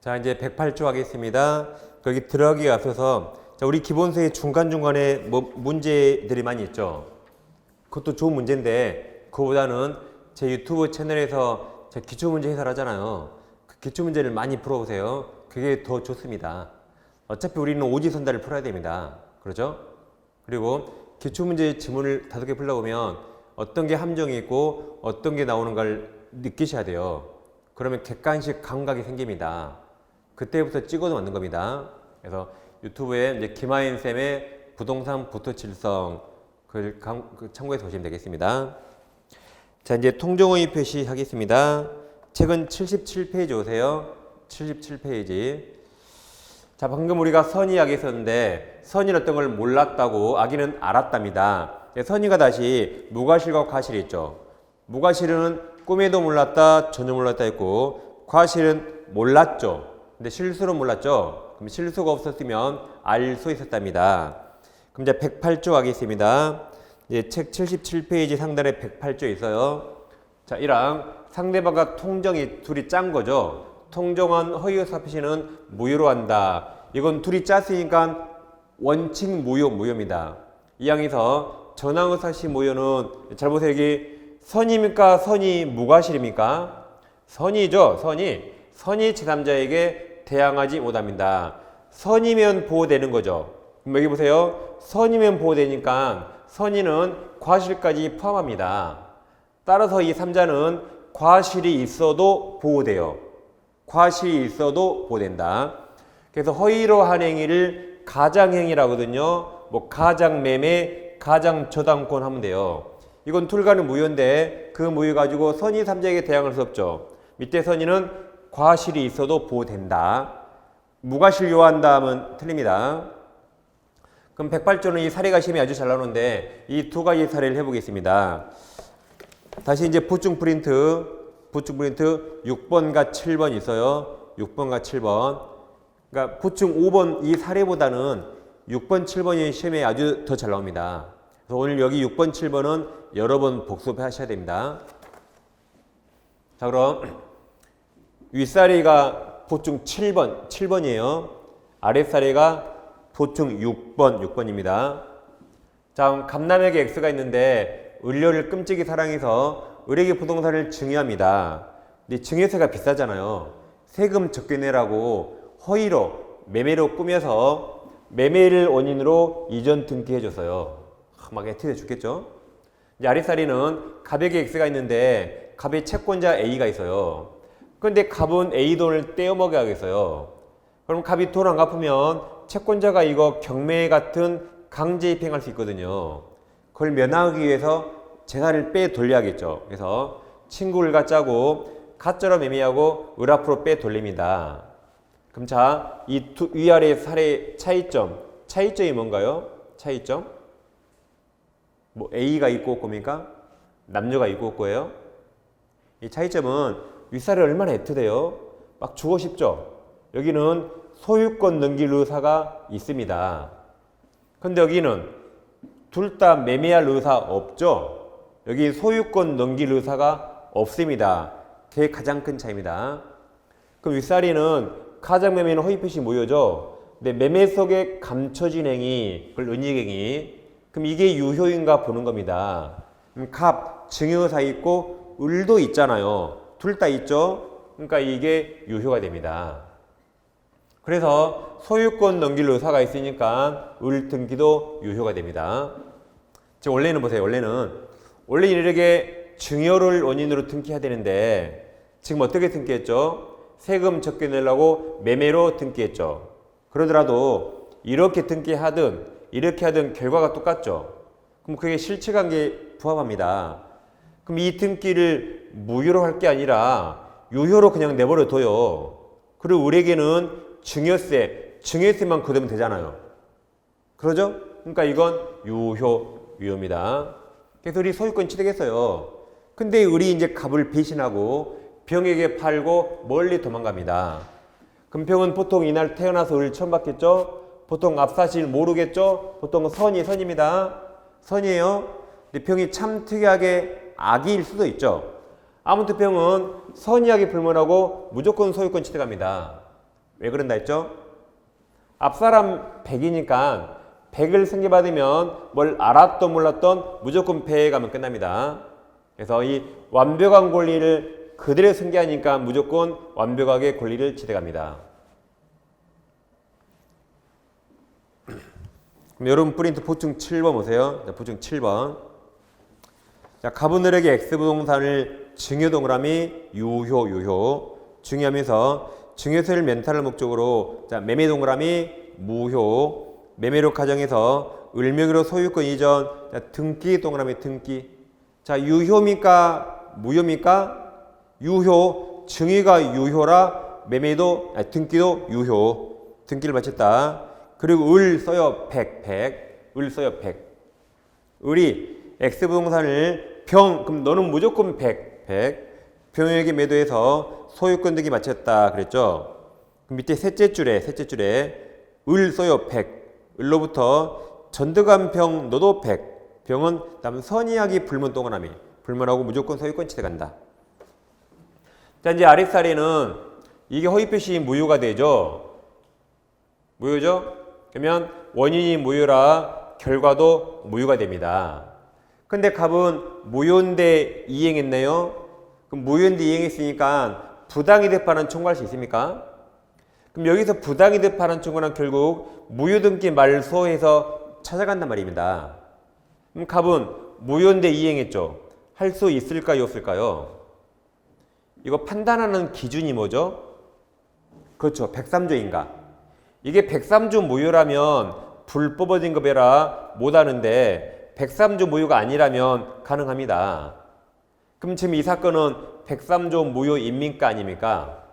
자, 이제 108조 하겠습니다. 거기 들어가기 앞서서 자, 우리 기본서의 중간중간에 뭐 문제들이 많이 있죠. 그것도 좋은 문제인데 그거보다는 제 유튜브 채널에서 제 기초문제 해설하잖아요. 그 기초문제를 많이 풀어보세요. 그게 더 좋습니다. 어차피 우리는 오지선다를 풀어야 됩니다. 그렇죠? 그리고 기초문제 지문을 5개 풀다 보면 어떤 게 함정이 있고 어떤 게 나오는 걸 느끼셔야 돼요. 그러면 객관식 감각이 생깁니다. 그때부터 찍어도 맞는 겁니다. 그래서 유튜브에 이제 김하인 쌤의 부동산 부토칠성 그걸 참고해서 보시면 되겠습니다. 자, 이제 통정호의 표시 하겠습니다. 책은 77페이지 오세요. 77페이지. 자, 방금 우리가 선의 이야기 했었는데 선의는 어떤 걸 몰랐다고 아기는 알았답니다. 선의가 다시 무과실과 과실이 있죠. 무과실은 꿈에도 몰랐다, 전혀 몰랐다 했고 과실은 몰랐죠. 근데 실수로 몰랐죠. 그럼 실수가 없었으면 알 수 있었답니다. 그럼 이제 108조 하겠습니다. 이제 책 77페이지 상단에 108조 있어요. 자, 이랑 상대방과 통정이 둘이 짠 거죠. 통정한 허위의사 표시는 무효로 한다. 이건 둘이 짰으니까 원칙 무효입니다. 이 항에서 전항의사시 무효는 잘 보세요. 여기 선입니까? 선이 무과실입니까? 선이죠. 선이 제3자에게 대항하지 못합니다. 선이면 보호되는 거죠. 그럼 여기 보세요. 선이면 보호되니까 선의는 과실까지 포함합니다. 따라서 이 3자는 과실이 있어도 보호돼요. 과실이 있어도 보호된다. 그래서 허위로 한 행위를 가장행위라고 하거든요. 뭐 가장매매, 가장저당권 하면 돼요. 이건 둘간의 무효인데 그 무효 가지고 선의 3자에게 대항할 수 없죠. 밑에 선의는 과실이 있어도 보호된다. 무과실 요한다 하면 틀립니다. 그럼 108조는 이 사례가 시험이 아주 잘 나오는데 이 두 가지 사례를 해보겠습니다. 다시 이제 부충 프린트 6번과 7번 있어요. 6번과 7번. 그러니까 부충 5번 이 사례보다는 6번, 7번이 시험에 아주 더 잘 나옵니다. 그래서 오늘 여기 6번, 7번은 여러 번 복습하셔야 됩니다. 자, 그럼 윗사례가 보충 7번이에요. 아랫사례가 보충 6번입니다. 자, 감남에게 X가 있는데 을료를 끔찍이 사랑해서 을에게 부동산을 증여합니다. 근데 증여세가 비싸잖아요. 세금 적게 내라고 허위로 매매로 꾸며서 매매를 원인으로 이전 등기해줬어요. 막 애티해 죽겠죠. 이제 아랫사례는 갑에게 X가 있는데 갑의 채권자 A가 있어요. 그런데 갑은 A 돈을 떼어먹어야 하겠어요. 그럼 갑이 돈 안 갚으면 채권자가 이거 경매 같은 강제 입행할 수 있거든요. 그걸 면하기 위해서 재산을 빼돌려야겠죠. 그래서 친구를 짜고 가짜로 매매하고 을 앞으로 빼돌립니다. 그럼 자, 이 위아래 사례 차이점이 뭔가요? 차이점? 뭐 A가 있고 없고입니까? 남녀가 있고 없고예요? 이 차이점은 윗사례 얼마나 애틋해요? 막 주고 싶죠? 여기는 소유권 넘길 의사가 있습니다. 근데 여기는 둘 다 매매할 의사 없죠? 여기 소유권 넘길 의사가 없습니다. 그게 가장 큰 차이입니다. 그럼 윗사례는 가장매매는 허위표시 무효죠? 근데 매매 속에 감춰진 행위, 그걸 은닉행위. 그럼 이게 유효인가 보는 겁니다. 그럼 갑, 증여의사 있고 을도 있잖아요. 둘 다 있죠? 그러니까 이게 유효가 됩니다. 그래서 소유권 넘길 의사가 있으니까 을 등기도 유효가 됩니다. 지금 원래는 보세요. 원래 이렇게 증여를 원인으로 등기해야 되는데 지금 어떻게 등기했죠? 세금 적게 내려고 매매로 등기했죠. 그러더라도 이렇게 등기하든 이렇게 하든 결과가 똑같죠. 그럼 그게 실체관계에 부합합니다. 그럼 이 등기를 무효로 할 게 아니라 유효로 그냥 내버려 둬요. 그리고 우리에게는 증여세만 걷으면 되잖아요. 그러죠? 그러니까 이건 유효입니다. 그래서 우리 소유권 취득했어요. 근데 우리 이제 갑을 배신하고 병에게 팔고 멀리 도망갑니다. 그럼 병은 보통 이날 태어나서 을 처음 받겠죠? 보통 앞사실 모르겠죠? 보통 선입니다. 선이에요. 근데 병이 참 특이하게 악일 수도 있죠. 아무튼 병은 선의하게 불문하고 무조건 소유권 취득합니다. 왜 그런다 했죠? 앞사람 100이니까 100을 승계받으면 뭘 알았던 몰랐던 무조건 100에 가면 끝납니다. 그래서 이 완벽한 권리를 그대로 승계하니까 무조건 완벽하게 권리를 지대갑니다. 그럼 여러분 프린트 보충 7번 보세요. 자, 보충 7번. 자, 가분을에게 X부동산을 증여 동그라미 유효 증여하면서 증여세를 면탈을 목적으로 자, 매매 동그라미 무효 매매로 가정해서 을명의로 소유권 이전 자, 등기 동그라미 등기. 자, 유효입니까? 무효입니까? 유효. 증여가 유효라 매매도 등기도 유효. 등기를 마쳤다. 그리고 을 써요 100. 을 써요 100. 을이 X부동산을 그럼 너는 무조건 100. 병에게 매도해서 소유권 등기 마쳤다 그랬죠. 그럼 밑에 셋째 줄에 을 써요 100. 을로부터 전득한 병 너도 100. 병은 다음 선의하기 불문 동그라미. 불문하고 무조건 소유권 취득한다. 자, 이제 아랫사례는 이게 허위표시 무효가 되죠. 무효죠? 그러면 원인이 무효라 결과도 무효가 됩니다. 근데 갑은 무효인데 이행했네요. 그럼 무효인데 이행했으니까 부당이득반환 청구할 수 있습니까? 그럼 여기서 부당이득반환 청구는 결국 무효등기 말소해서 찾아간단 말입니다. 그럼 갑은 무효인데 이행했죠. 할 수 있을까요? 없을까요? 이거 판단하는 기준이 뭐죠? 그렇죠. 103조인가. 이게 103조 무효라면 불법 증거배라 못하는데 103조 무효가 아니라면 가능합니다. 그럼 지금 이 사건은 103조 무효입니까? 아닙니까?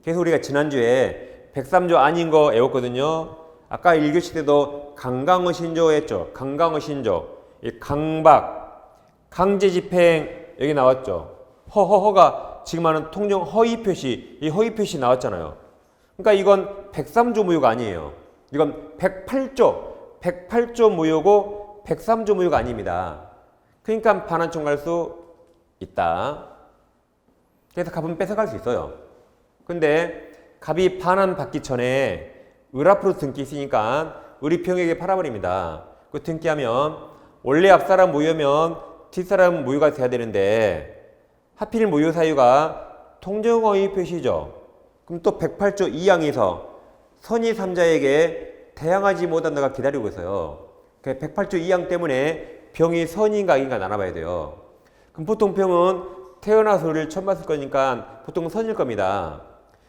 그래서 우리가 지난주에 103조 아닌 거 외웠거든요. 아까 1교시 때도 강강의 신조 했죠. 강강의 신조. 이 강박, 강제집행 여기 나왔죠. 허가 지금 하는 통용 허위표시, 이 허위표시 나왔잖아요. 그러니까 이건 103조 무효가 아니에요. 이건 108조 무효고 103조 무효가 아닙니다. 그러니까 반환 청구할 수 있다. 그래서 갑은 뺏어갈 수 있어요. 근데 갑이 반환 받기 전에 을 앞으로 등기 있으니까 을이 병에게 팔아버립니다. 그 등기하면 원래 앞사람 무효면 뒷사람 무효가 돼야 되는데 하필 무효 사유가 통정허위 표시죠. 그럼 또 108조 2항에서 선의 3자에게 대항하지 못한다가 기다리고 있어요. 108조 2항 때문에 병이 선인가 악인가 나눠봐야 돼요. 그럼 보통 병은 태어나서 을을 처음 봤을 거니까 보통 선일 겁니다.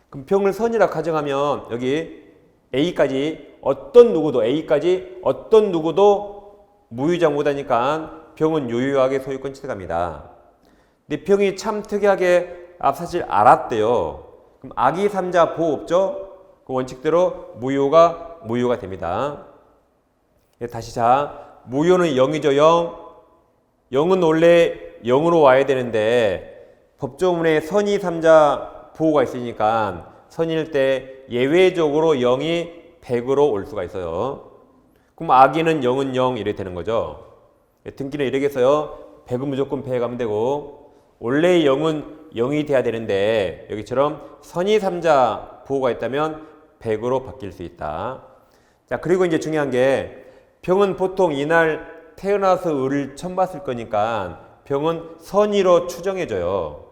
그럼 병을 선이라 가정하면 여기 A까지 어떤 누구도 무효장 못하니까 병은 유효하게 소유권 취득합니다. 근데 병이 참 특이하게 사실 알았대요. 그럼 악의 3자 보호 없죠? 그 원칙대로 무효가 됩니다. 다시 자, 무효는 0이죠. 0은 원래 0으로 와야 되는데 법조문에 선의 3자 보호가 있으니까 선일 때 예외적으로 0이 100으로 올 수가 있어요. 그럼 악의는 0은 0 이렇게 되는 거죠. 등기는 이렇게 해서요. 100은 무조건 100에 가면 되고 원래 0은 0이 돼야 되는데 여기처럼 선의 3자 보호가 있다면 100으로 바뀔 수 있다. 자, 그리고 이제 중요한 게 병은 보통 이날 태어나서 을을 처음 봤을 거니까 병은 선의로 추정해져요.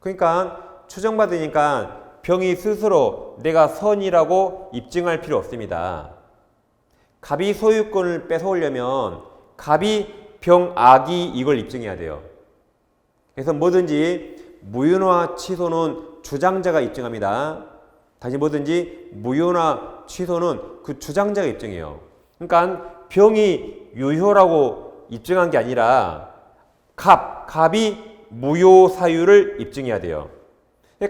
그러니까 추정받으니까 병이 스스로 내가 선이라고 입증할 필요 없습니다. 갑이 소유권을 뺏어오려면 갑이 병 악이 이걸 입증해야 돼요. 그래서 뭐든지 무효나 취소는 주장자가 입증합니다. 다시 뭐든지 무효나 취소는 그 주장자가 입증해요. 그러니까 병이 유효라고 입증한 게 아니라 갑이 무효 사유를 입증해야 돼요.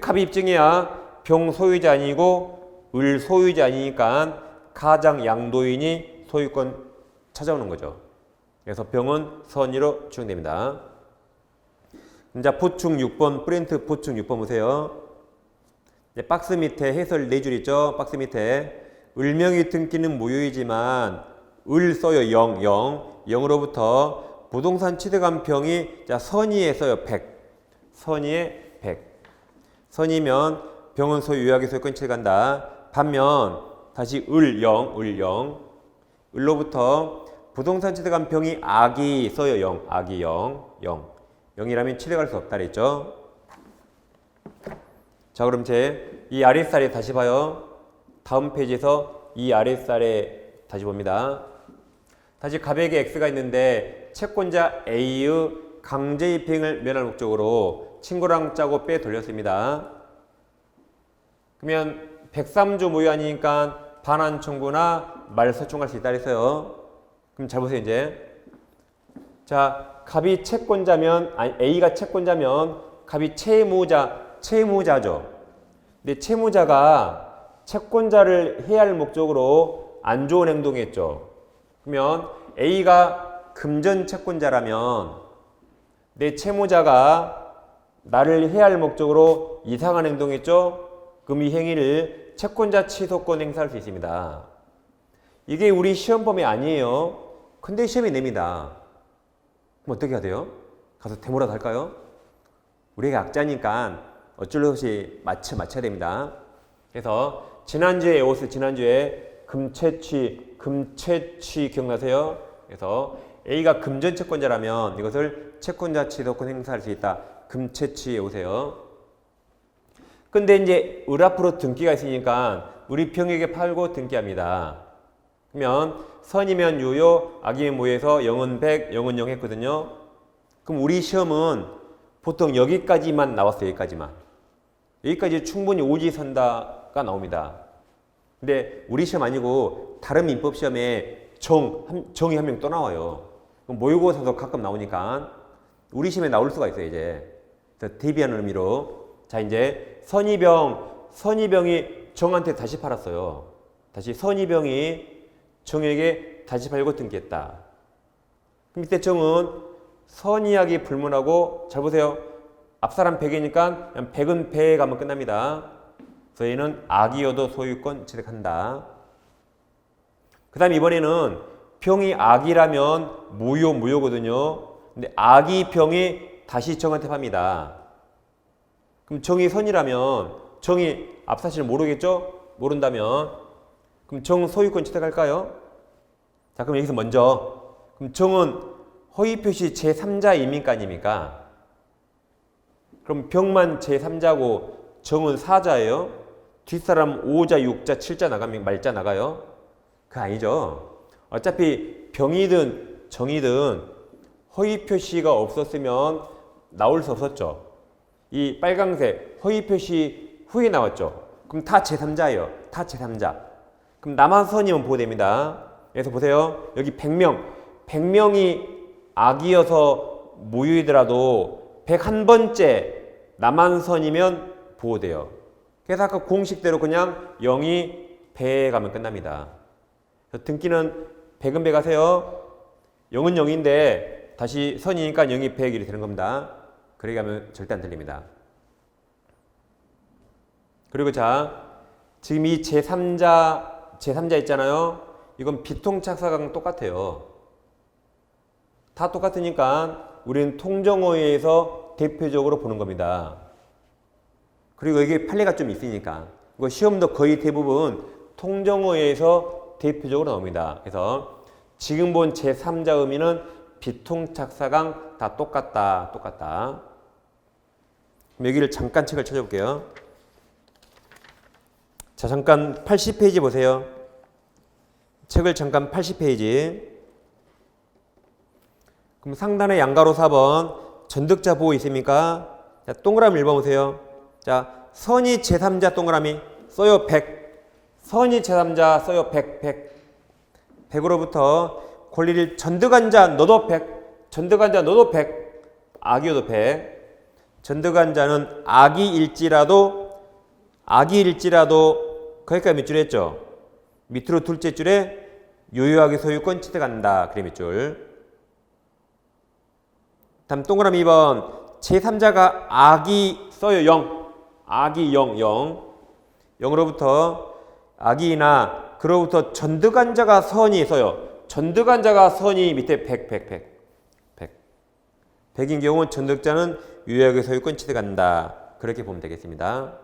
갑이 입증해야 병 소유자 아니고 을 소유자 아니니까 가장 양도인이 소유권 찾아오는 거죠. 그래서 병은 선의로 추정됩니다. 자, 보충 6번 프린트 보충 6번 보세요. 박스 밑에 해설 4줄 있죠. 박스 밑에 을명의 등기는 무효이지만 을 써요. 0으로부터 부동산 취득한 병이 자 선의에 써요. 100. 선의에 100. 선의면 병은 소유 유약의 소유권 취득한다. 반면 다시 을 0, 을로부터 부동산 취득한 병이 악이 써요. 0, 악이 0, 0이라면 취득할 수 없다 그랬죠. 자, 그럼 이 아랫살에 다시 봐요. 다음 페이지에서 이 아랫살에 다시 봅니다. 다시 갑에게 X가 있는데 채권자 A의 강제입행을 면할 목적으로 친구랑 짜고 빼 돌렸습니다. 그러면 103조 모의 아니니까 반환 청구나 말소청구할 수 있다 그랬어요. 그럼 잘 보세요 이제. 자, 갑이 채권자면 A가 채권자면 갑이 채무자죠. 근데 채무자가 채권자를 해야 할 목적으로 안 좋은 행동했죠. 그러면 A가 금전 채권자라면 내 채무자가 나를 해야 할 목적으로 이상한 행동했죠. 그럼 이 행위를 채권자 취소권 행사할 수 있습니다. 이게 우리 시험 범위 아니에요. 근데 시험이 냅니다. 그럼 어떻게 해야 돼요? 가서 데모라도 할까요? 우리가 약자니까 어쩔 수 없이 맞춰야 됩니다. 그래서 지난주에 금채취 기억나세요? 그래서 A가 금전 채권자라면 이것을 채권자 취소권 행사할 수 있다. 금채취에 오세요. 근데 이제 을 앞으로 등기가 있으니까 우리 병에게 팔고 등기합니다. 그러면 선이면 유효, 악이면 무효해서 0은 100, 0은 0 했거든요. 그럼 우리 시험은 보통 여기까지만 나왔어요. 여기까지 충분히 오지선다가 나옵니다. 근데 우리 시험 아니고 다른 민법 시험에 정이 한 명 또 나와요. 그럼 모의고사도 가끔 나오니까 우리 시험에 나올 수가 있어요. 이제 대비하는 의미로. 자, 이제 선이병이 정한테 다시 팔았어요. 다시 선이병이 정에게 다시 팔고 등기했다. 그럼 이때 정은 선이하기 불문하고, 잘 보세요. 앞사람 100이니까 그냥 100은 배에 가면 끝납니다. 저희는 악이어도 소유권 취득한다. 그 다음 이번에는 병이 악이라면 무효거든요. 근데 악이 병이 다시 정한테 팝니다. 그럼 정이 선이라면 정이 앞사실 모르겠죠? 모른다면 그럼 정 소유권 취득할까요? 자, 그럼 여기서 먼저 그럼 정은 허위표시 제3자입니까 아닙니까? 그럼 병만 제3자고 정은 4자예요? 뒷사람 5자, 6자, 7자 나가면 말자 나가요? 그거 아니죠. 어차피 병이든 정이든 허위표시가 없었으면 나올 수 없었죠. 이 빨강색 허위표시 후에 나왔죠. 그럼 다 제3자예요. 다 제3자. 그럼 남한선이면 보호됩니다. 그래서 보세요. 여기 100명이 악이어서 무효이더라도 101번째 남한선이면 보호돼요. 그래서 아까 공식대로 그냥 0이 배에 가면 끝납니다. 등기는 100은 배 가세요. 0은 0인데 다시 선이니까 0이 100 이렇게 되는 겁니다. 그렇게 하면 절대 안 틀립니다. 그리고 자, 지금 이 제3자 있잖아요. 이건 비통착사랑 똑같아요. 다 똑같으니까 우리는 통정어에서 대표적으로 보는 겁니다. 그리고 이게 판례가 좀 있으니까 이거 시험도 거의 대부분 통정어에서 대표적으로 나옵니다. 그래서 지금 본 제3자 의미는 비통착사강 다 똑같다. 여기를 잠깐 책을 찾아볼게요. 자, 잠깐 80페이지 보세요. 책을 잠깐 80페이지. 그럼 상단에 양가로 4번 전득자 보호 있습니까? 자, 동그라미 1번 보세요. 자, 선이 제3자 동그라미 써요 100. 선이 제3자 써요 100. 100으로부터 권리를 전득한 자 너도 100. 전득한 자 너도 100. 악이어도 100. 전득한 자는 악이일지라도 거기까지 몇 줄 했죠? 밑으로 둘째 줄에 유효하게 소유권 취득한다. 그래 몇 줄. 다음 동그라미 2번 제3자가 악이 써요 0. 악이 0. 0으로부터 악이나 그로부터 전득한 자가 선이 써요. 전득한 자가 선이 밑에 100. 100인 경우 전득자는 유효하게 소유권 취득한다. 그렇게 보면 되겠습니다.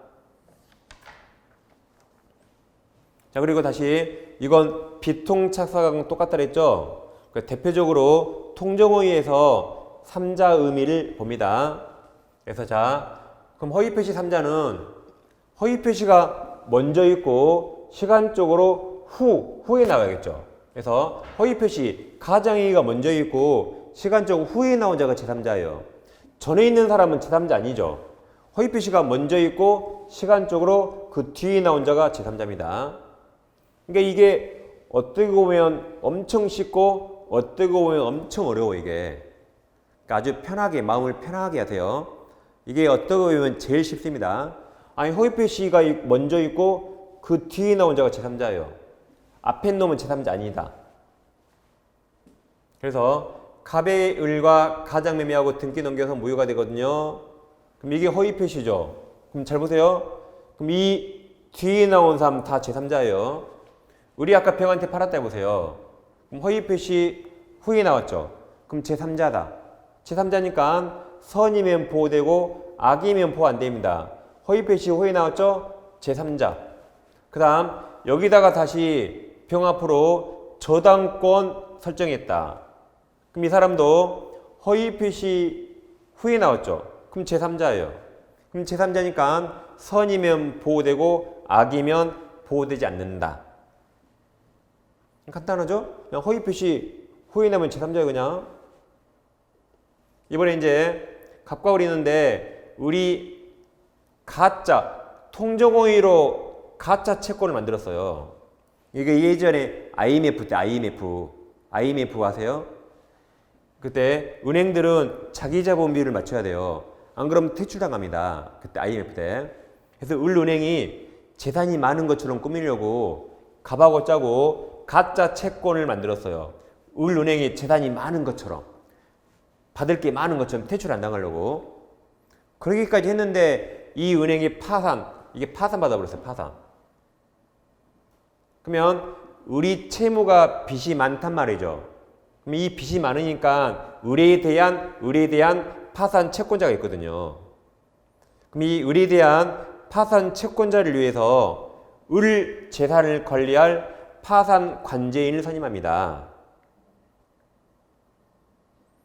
자, 그리고 다시 이건 비통착사랑 똑같다 그랬죠? 대표적으로 통정어휘에서 3자 의미를 봅니다. 그래서 자, 그럼 허위표시 3자는 허위표시가 먼저 있고 시간적으로 후에 나와야겠죠. 그래서 허위표시 가장의의가 먼저 있고 시간적으로 후에 나온 자가 제3자예요. 전에 있는 사람은 제3자 아니죠. 허위표시가 먼저 있고 시간적으로 그 뒤에 나온 자가 제3자입니다. 그러니까 이게 어떻게 보면 엄청 쉽고 어떻게 보면 엄청 어려워 이게. 그러니까 아주 편하게 마음을 편하게 하세요. 이게 어떻게 보면 제일 쉽습니다. 아니 허위표시가 먼저 있고 그 뒤에 나온 자가 제3자예요. 앞에 놈은 제3자 아니다. 그래서 갑의 을과 가장매매하고 등기 넘겨서 무효가 되거든요. 그럼 이게 허위표시죠. 그럼 잘 보세요. 그럼 이 뒤에 나온 사람 다 제3자예요. 우리 아까 병한테 팔았다 해보세요. 그럼 허위표시 후에 나왔죠. 그럼 제3자다. 제3자니까 선이면 보호되고 악이면 보호 안 됩니다. 허위표시 후에 나왔죠? 제3자. 그 다음 여기다가 다시 병 앞으로 저당권 설정했다. 그럼 이 사람도 허위표시 후에 나왔죠? 그럼 제3자예요. 그럼 제3자니까 선이면 보호되고 악이면 보호되지 않는다. 간단하죠? 그냥 허위표시 후에 나면 제3자예요 그냥. 이번에 이제 갑과 을이 있는데 우리 가짜 통정어휘로 가짜 채권을 만들었어요. 이게 예전에 IMF 때 IMF 아세요? 그때 은행들은 자기 자본 비율을 맞춰야 돼요. 안 그러면 퇴출당합니다. 그때 IMF 때. 그래서 을은행이 재산이 많은 것처럼 꾸미려고 갑하고 짜고 가짜 채권을 만들었어요. 을은행이 재산이 많은 것처럼 받을 게 많은 것처럼 퇴출 안 당하려고 그러기까지 했는데 이 은행이 이게 파산 받아버렸어요. 파산. 그러면 을이 채무가 빚이 많단 말이죠. 그럼 이 빚이 많으니까 을에 대한 파산 채권자가 있거든요. 그럼 이 을에 대한 파산 채권자를 위해서 을 재산을 관리할 파산 관제인을 선임합니다.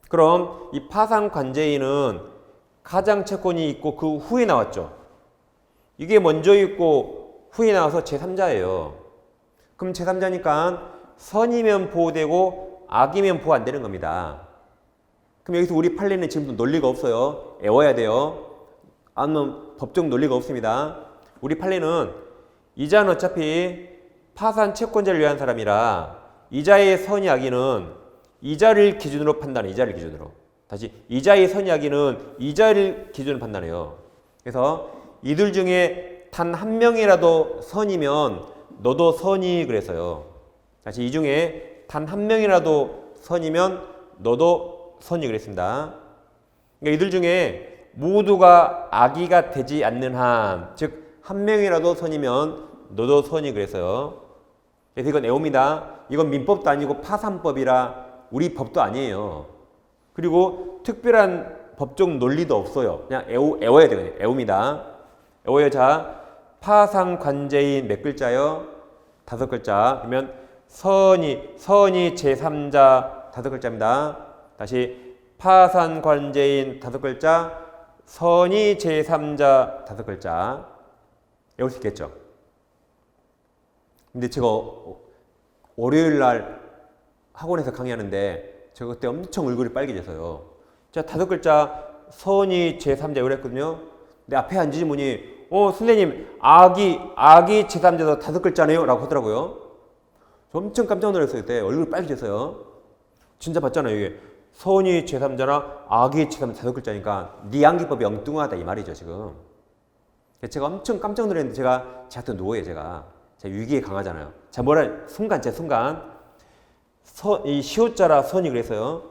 그럼 이 파산 관제인은 가장 채권이 있고 그 후에 나왔죠. 이게 먼저 있고 후에 나와서 제3자예요. 그럼 제3자니까 선이면 보호되고 악이면 보호 안 되는 겁니다. 그럼 여기서 우리 판례는 지금도 논리가 없어요. 애워야 돼요. 아니면 법적 논리가 없습니다. 우리 판례는 이자는 어차피 파산 채권자를 위한 사람이라 이자의 선이 악이는 이자를 기준으로 판단해. 이자를 기준으로. 다시 이자의 선이 악이는 이자를 기준으로 판단해요. 그래서 이들 중에 단 한 명이라도 선이면 너도 선이 그랬어요. 다시 이 중에 단 한 명이라도 선이면 너도 선이 그랬습니다. 그러니까 이들 중에 모두가 악의가 되지 않는 한, 즉 한 명이라도 선이면 너도 선이 그랬어요. 그래서 이건 애옵니다. 이건 민법도 아니고 파산법이라 우리 법도 아니에요. 그리고 특별한 법적 논리도 없어요. 그냥 애워야 돼요. 애웁니다. 애워요. 자, 파산 관제인 몇 글자요? 5글자. 그러면 선이 제3자 5글자입니다. 다시 파산 관제인 5글자, 선이 제3자 5글자. 외울 수 있겠죠? 근데 제가 월요일 날 학원에서 강의하는데 제가 그때 엄청 얼굴이 빨개져서요. 제가 5글자 선이 제3자 그랬거든요. 근데 앞에 앉으신 분이 선생님 악이 제3자도 5글자네요 라고 하더라고요. 저 엄청 깜짝 놀랐어요. 그때 얼굴이 빨개져서요. 진짜 봤잖아요. 이게 선이 제3자나 악이 제3자 5글자니까 네 암기법이 엉뚱하다 이 말이죠 지금. 제가 엄청 깜짝 놀랐는데 제가 또 누워요. 제가 위기에 강하잖아요. 자, 뭐라 순간 이 시옷자라 선이 그랬어요.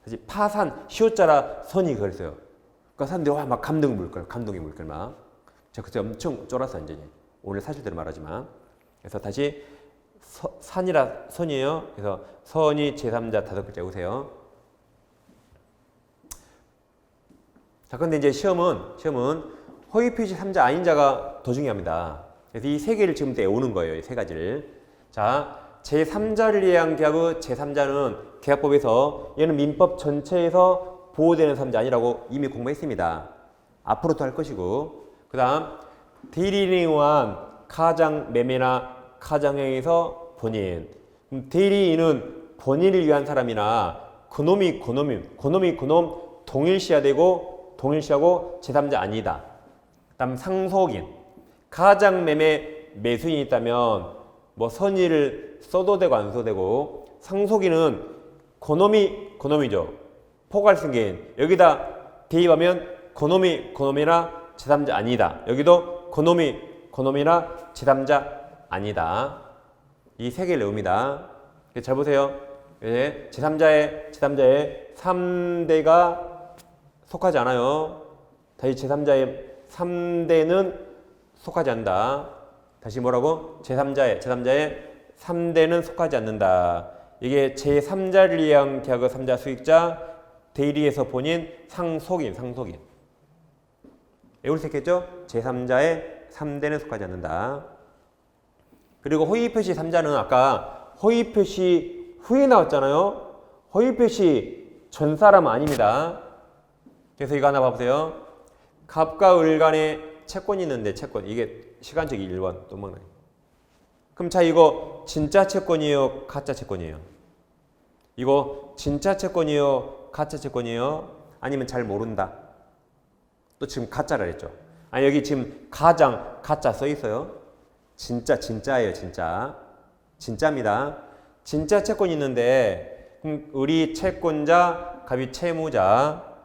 다시 파산 시옷자라 선이 그랬어요. 그러니까 사람들이 막 감동이 물걸 막. 제가 그때 엄청 쫄았어요. 완전히. 오늘 사실대로 말하지만. 그래서 다시 산이라 선이에요. 그래서 선이 제3자 5글자 오세요. 자, 근데 이제 시험은 허위표시 3자 아닌 자가 더 중요합니다. 그래서 이 세 개를 지금 외우는 거예요. 이 세 가지를. 자, 제3자를 위한 계약의 제3자는 계약법에서 얘는 민법 전체에서 보호되는 3자 아니라고 이미 공부했습니다. 앞으로도 할 것이고, 그 다음 대리인에 의한 가장 매매나 가장행위에서 본인. 대리인은 본인을 위한 사람이나 그놈이 그놈 동일시해야 되고 동일시하고 제3자 아니다. 다음 상속인. 가장 매매 매수인이 있다면 뭐 선의를 써도 되고 안 써도 되고, 상속인은 그놈이죠. 포괄승계인. 여기다 대입하면 그놈이나 제3자 아니다. 여기도 그놈이나 제3자 아니다. 이 세 개를 외웁니다. 잘 보세요. 제3자의 3대가 속하지 않아요. 다시 제3자의 3대는 속하지 않는다. 다시 뭐라고? 제3자의 3대는 속하지 않는다. 이게 제3자를 위한 계약의 3자 수익자, 대리에서 본인, 상속인. 외울 수 있겠죠? 제3자의 3대는 속하지 않는다. 그리고 허위표시 3자는 아까 허위표시 후에 나왔잖아요. 허위표시 전 사람 아닙니다. 그래서 이거 하나 봐보세요. 갑과 을 간에 채권이 있는데 채권. 이게 시간적이 1번. 또 먹나요? 그럼 자, 이거 진짜 채권이에요? 가짜 채권이에요? 이거 진짜 채권이에요? 가짜 채권이에요? 아니면 잘 모른다? 또 지금 가짜라 했죠. 아니, 여기 지금 가짜 써 있어요. 진짜예요, 진짜. 진짜입니다. 진짜 채권이 있는데, 을이 채권자, 갑이 채무자.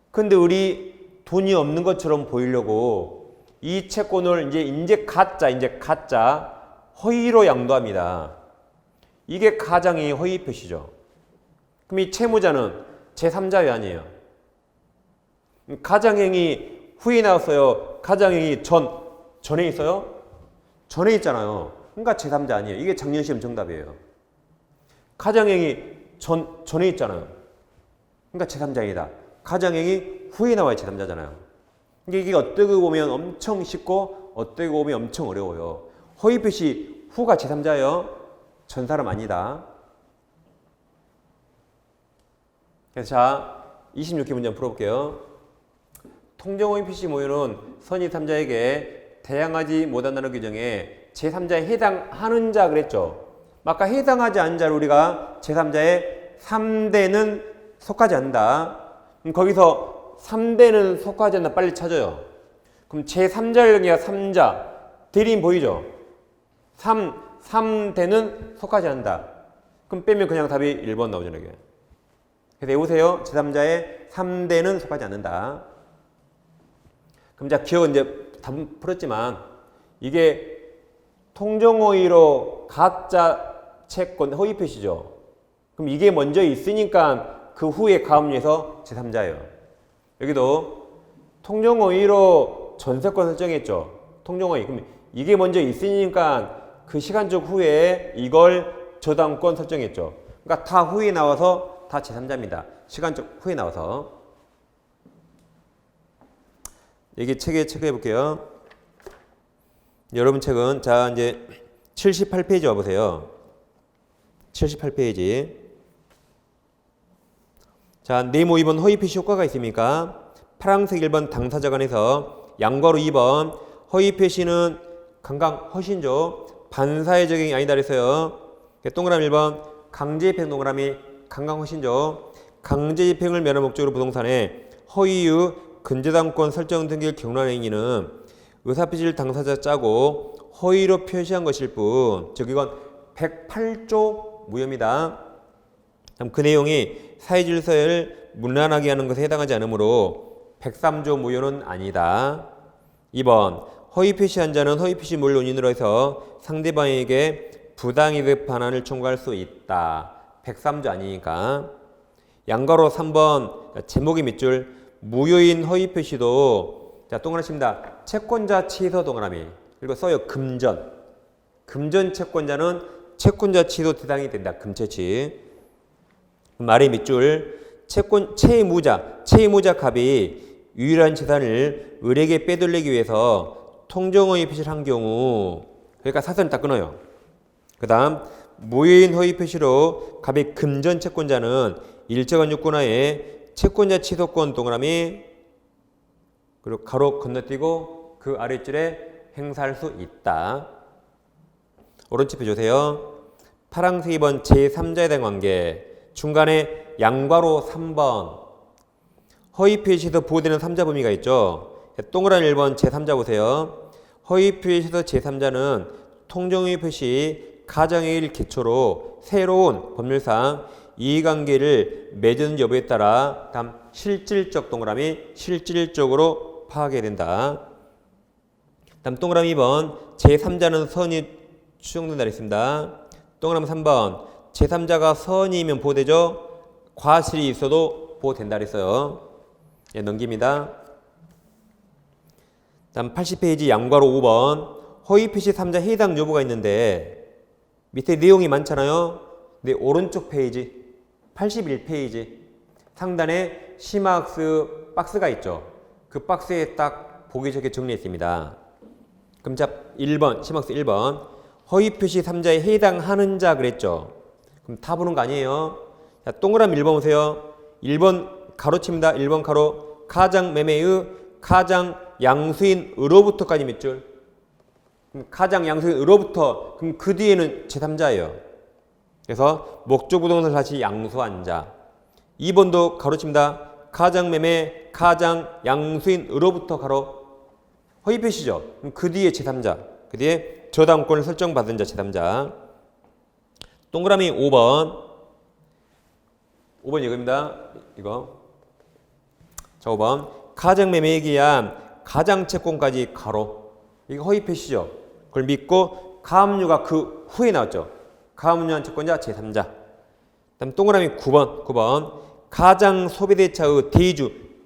근데 을이 돈이 없는 것처럼 보이려고 이 채권을 이제 가짜, 허위로 양도합니다. 이게 가장이 허위 표시죠. 그럼 이 채무자는 제3자 왜 아니에요? 가장행위 후에 나왔어요? 가장행위 전에 있어요? 전에 있잖아요. 그러니까 제3자 아니에요. 이게 작년 시험 정답이에요. 가장행위 전에 있잖아요. 그러니까 제3자이다. 가장행위 후에 나와야 제3자잖아요. 이게 어떻게 보면 엄청 쉽고 어떻게 보면 엄청 어려워요. 허위 표시 후가 제3자예요. 전 사람 아니다. 그래서 자, 26개 문제 풀어볼게요. 통정 허위 표시 모유는 선의 3자에게 대항하지 못한다는 규정에 제3자에 해당하는 자 그랬죠. 아까 해당하지 않은 자를 우리가 제3자의 3대는 속하지 않는다. 그럼 거기서 3대는 속하지 않는다 빨리 찾아요. 그럼 제3자를 여기가 3자. 대리인 보이죠? 3대는 속하지 않는다. 그럼 빼면 그냥 답이 1번 나오잖아요. 이게. 그래서 외우세요. 제3자의 3대는 속하지 않는다. 그럼 자, 기억은 이제 답 풀었지만 이게 통정허위로 가짜 채권 허위 표시죠. 그럼 이게 먼저 있으니까 그 후에 가압류에서 제3자예요. 여기도 통정허위로 전세권 설정했죠. 통정허위. 그럼 이게 먼저 있으니까 그 시간적 후에 이걸 저당권 설정했죠. 그러니까 다 후에 나와서 다 제3자입니다. 시간적 후에 나와서. 여기 책에 체크해 볼게요. 여러분 책은 자 이제 78페이지 와보세요. 78페이지. 자, 네모 2번 허위 표시 효과가 있습니까? 파란색 1번 당사자 간에서 양괄호 2번 허위 표시는 강강 허신조 반사의 적용이 아니다 그랬어요. 동그라미 1번 강제집행 동그라미 강강 허신조 강제집행을 면한 목적으로 부동산에 허위의 근저당권 설정 등기를 경로한 행위는 의사표시를 당사자 짜고 허위로 표시한 것일 뿐, 즉 이건 108조 무효입니다. 그 내용이 사회질서를 문란하게 하는 것에 해당하지 않으므로 103조 무효는 아니다. 2번 허위 표시한 자는 허위 표시물 원인으로 해서 상대방에게 부당이득 반환을 청구할 수 있다. 103조 아니니까. 양괄호 3번 제목이 밑줄 무효인 허위 표시도 자 동그라미 칩니다. 채권자 취소 동그라미. 그리고 써요. 금전. 금전 채권자는 채권자 취소 대상이 된다. 금채취. 말의 밑줄 채무자 갑이 유일한 재산을 을에게 빼돌리기 위해서 통정허위 표시를 한 경우 그러니까 사선을 딱 끊어요. 그 다음 무효인 허위 표시로 갑의 금전 채권자는 일정한 요건하에 채권자 취소권 동그라미 그리고 가로 건너뛰고 그 아랫줄에 행사할 수 있다. 오른쪽 펴주세요. 파란색 2번 제3자에 대한 관계 중간에 양괄호 3번 허위 표시에서 보호되는 3자 범위가 있죠. 동그라미 1번 제3자 보세요. 허위 표시에서 제3자는 통정허위 표시 가정의 일 기초로 새로운 법률상 이해관계를 맺은 여부에 따라 다음 실질적 동그라미 실질적으로 파악해야 된다. 다음 동그라미 2번 제3자는 선이 추정된다 했습니다. 동그라미 3번 제3자가 선이면 보호되죠. 과실이 있어도 보호된다 그랬어요. 예, 넘깁니다. 다음 80페이지 양괄호 5번 허위 표시 3자 해당 여부가 있는데 밑에 내용이 많잖아요. 근데 오른쪽 페이지 81페이지 상단에 심화학습 박스가 있죠. 그 박스에 딱 보기 좋게 정리했습니다. 그럼 자 1번 심화학습 1번 허위 표시 3자에 해당하는 자 그랬죠. 그럼 다 보는 거 아니에요. 자, 동그라미 1번 보세요. 1번 가로칩니다. 1번 가로 가장 매매의 가장 양수인으로부터까지 몇 줄? 그럼 가장 양수인으로부터 그럼 그 뒤에는 제3자예요. 그래서 목적 부동산을 다시 양수한 자. 2번도 가로칩니다. 가장 매매 가장 양수인으로부터 가로 허위 표시죠. 그럼 그 뒤에 제3자. 그 뒤에 저당권을 설정받은 자 제3자. 동그라미 5번. 5번 이겁니다. 이거. 자 5번. 가장 매매에 기한 가장 채권까지 가로. 이거 허위 표시죠. 그걸 믿고 가압류가 그 후에 나왔죠. 가압류한 채권자 제3자. 다음 동그라미 9번. 가장 소비대차의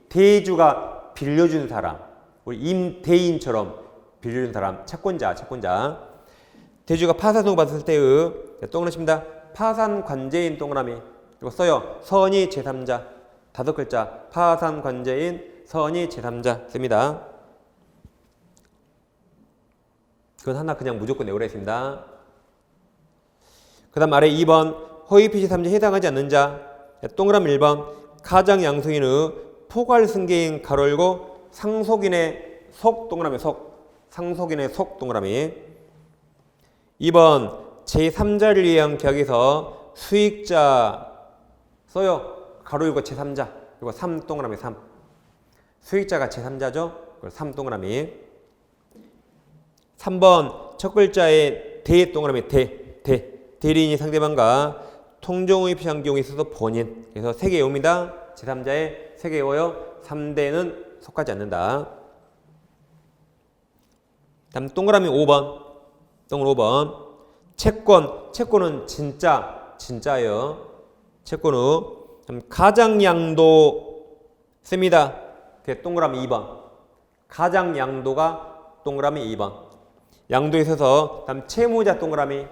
대주가 빌려준 사람. 우리 임대인처럼 빌려준 사람 채권자. 대주가 파산송을 받았을 때의 동그라미 칩니다. 파산관제인 동그라미. 이거 써요. 선이 제3자. 5글자. 파산관제인 선이 제3자 씁니다. 그건 하나 그냥 무조건 외우라 했습니다. 그 다음 아래 2번 허위 표시 3자에 해당하지 않는 자. 동그라미 1번 가장 양수인의 포괄승계인 가로열고 상속인의 속 동그라미 상속인의 속 동그라미. 2번 제3자를 위한 계약에서 수익자 써요. 가로열고 제3자. 그리고 3 동그라미 3. 수익자가 제3자죠. 그리고 3 동그라미. 3번 첫 글자에 대 동그라미 대리인이 상대방과 통정의 표시한 경우에 있어서 본인. 그래서 3개 외웁니다. 제3자에 3개 외워요. 3대는 속하지 않는다. 다음 동그라미 5번. 동그라미 5번. 채권은 진짜예요. 채권은 가장양도 씁니다. 동그라미 2번. 가장양도가 동그라미 2번. 양도에 있어서 다음 채무자 동그라미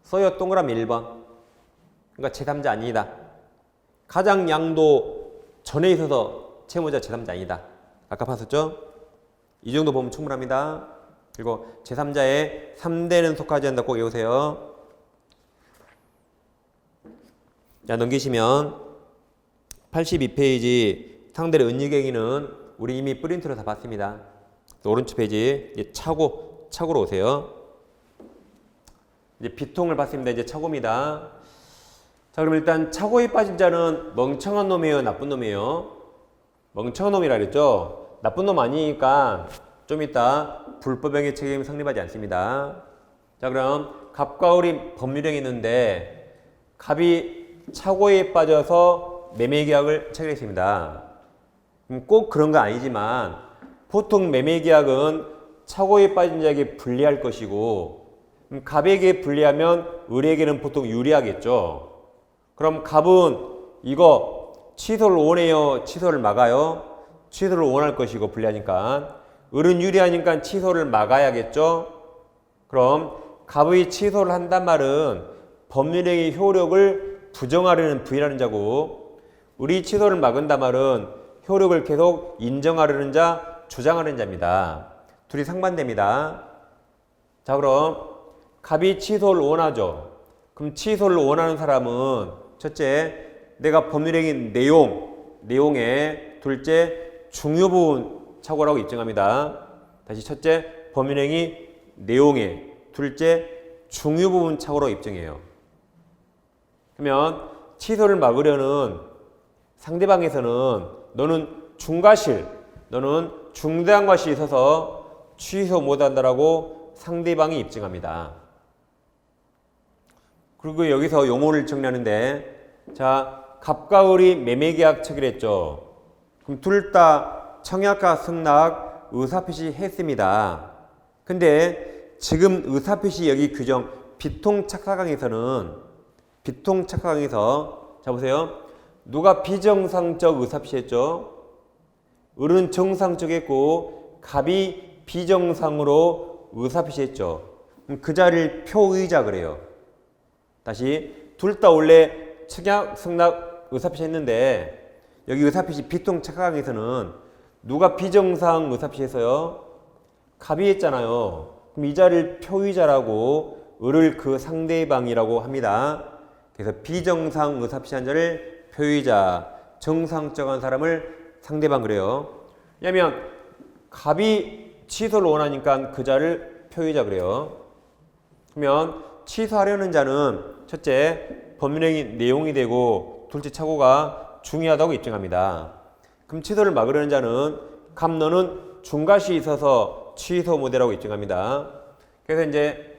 써요. 동그라미 1번. 그러니까 제3자 아니다. 가장양도 전에 있어서 채무자 제3자 아니다. 아까 봤었죠? 이 정도 보면 충분합니다. 그리고 제3자에 3대는 속하지 않는다 꼭 외우세요. 자 넘기시면 82페이지 상대의 은유갱이는 우리 이미 프린트로 다 봤습니다. 오른쪽 페이지 이제 차고로 오세요. 이제 비통을 봤습니다. 이제 차고입니다. 자 그럼 일단 차고에 빠진 자는 멍청한 놈이에요, 나쁜 놈이에요? 멍청한 놈이라 그랬죠? 나쁜 놈 아니니까 좀 이따 불법행위 책임이 성립하지 않습니다. 자 그럼 갑과 을이 법률행위 있는데 갑이 차고에 빠져서 매매계약을 체결했습니다. 꼭 그런 건 아니지만 보통 매매계약은 차고에 빠진 자에게 불리할 것이고 갑에게 불리하면 을에게는 보통 유리하겠죠. 그럼 갑은 이거 취소를 원해요? 취소를 막아요? 취소를 원할 것이고 불리하니까. 을은 유리하니까 취소를 막아야겠죠. 그럼 갑의 취소를 한단 말은 법률행위 효력을 부정하려는 부인하는 자고 을이 취소를 막은단 말은 효력을 계속 인정하려는 자, 주장하는 자입니다. 둘이 상반됩니다. 자, 그럼 갑이 취소를 원하죠. 그럼 취소를 원하는 사람은 첫째, 내가 법률행위 내용의 둘째, 중요 부분 착오라고 입증합니다. 다시 첫째, 법률행위 내용의 둘째, 중요 부분 착오로 입증해요. 그러면 취소를 막으려는 상대방에서는 너는 중과실, 너는 중대한 과실이 있어서 취소 못한다라고 상대방이 입증합니다. 그리고 여기서 용어를 정리하는데, 자, 갑과 을이 매매계약 체결했죠. 그럼 둘 다 청약과 승낙 의사표시 했습니다. 근데 지금 의사표시 여기 규정 비통착하강에서 자 보세요. 누가 비정상적 의사표시했죠? 을은 정상적 했고 갑이 비정상으로 의사표시했죠. 그럼 그 자리를 표의자 그래요. 다시 둘 다 원래 청약 승낙 의사표시 했는데 여기 의사표시 비통착하강에서는 누가 비정상 의사표시했어요? 갑이 했잖아요. 그럼 이 자리를 표의자라고 을을 그 상대방이라고 합니다. 그래서 비정상 의사표시한 자를 표의자, 정상적인 사람을 상대방 그래요. 왜냐하면 갑이 취소를 원하니까 그 자를 표의자 그래요. 그러면 취소하려는 자는 첫째, 법률행위 내용이 되고 둘째, 착오가 중요하다고 입증합니다. 그럼 취소를 막으려는 자는 갑 너는 중과실이 있어서 취소 못이라고 입증합니다. 그래서 이제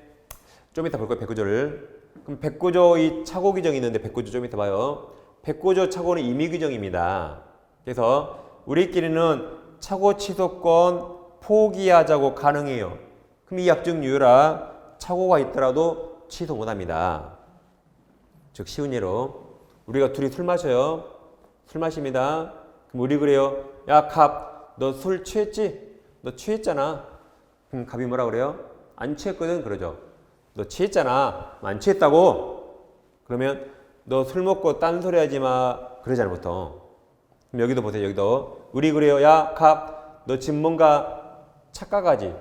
좀 이따 볼 거예요. 109조를. 그럼 109조 이 착오 규정이 있는데 109조 좀 이따 봐요. 109조 착오는 임의 규정입니다. 그래서 우리끼리는 착오 취소권 포기하자고 가능해요. 그럼 이 약정 유효라 착오가 있더라도 취소 못합니다. 즉 쉬운 예로 우리가 둘이 술 마셔요. 술 마십니다. 그럼 우리 그래요. 야, 갑, 너 술 취했지? 너 취했잖아. 그럼 갑이 뭐라 그래요? 안 취했거든. 그러죠. 너 취했잖아. 안 취했다고? 그러면 너 술 먹고 딴소리 하지 마. 그러잖아 보통. 그럼 여기도 보세요. 여기도 우리 그래요. 야, 갑, 너 지금 뭔가 착각하지?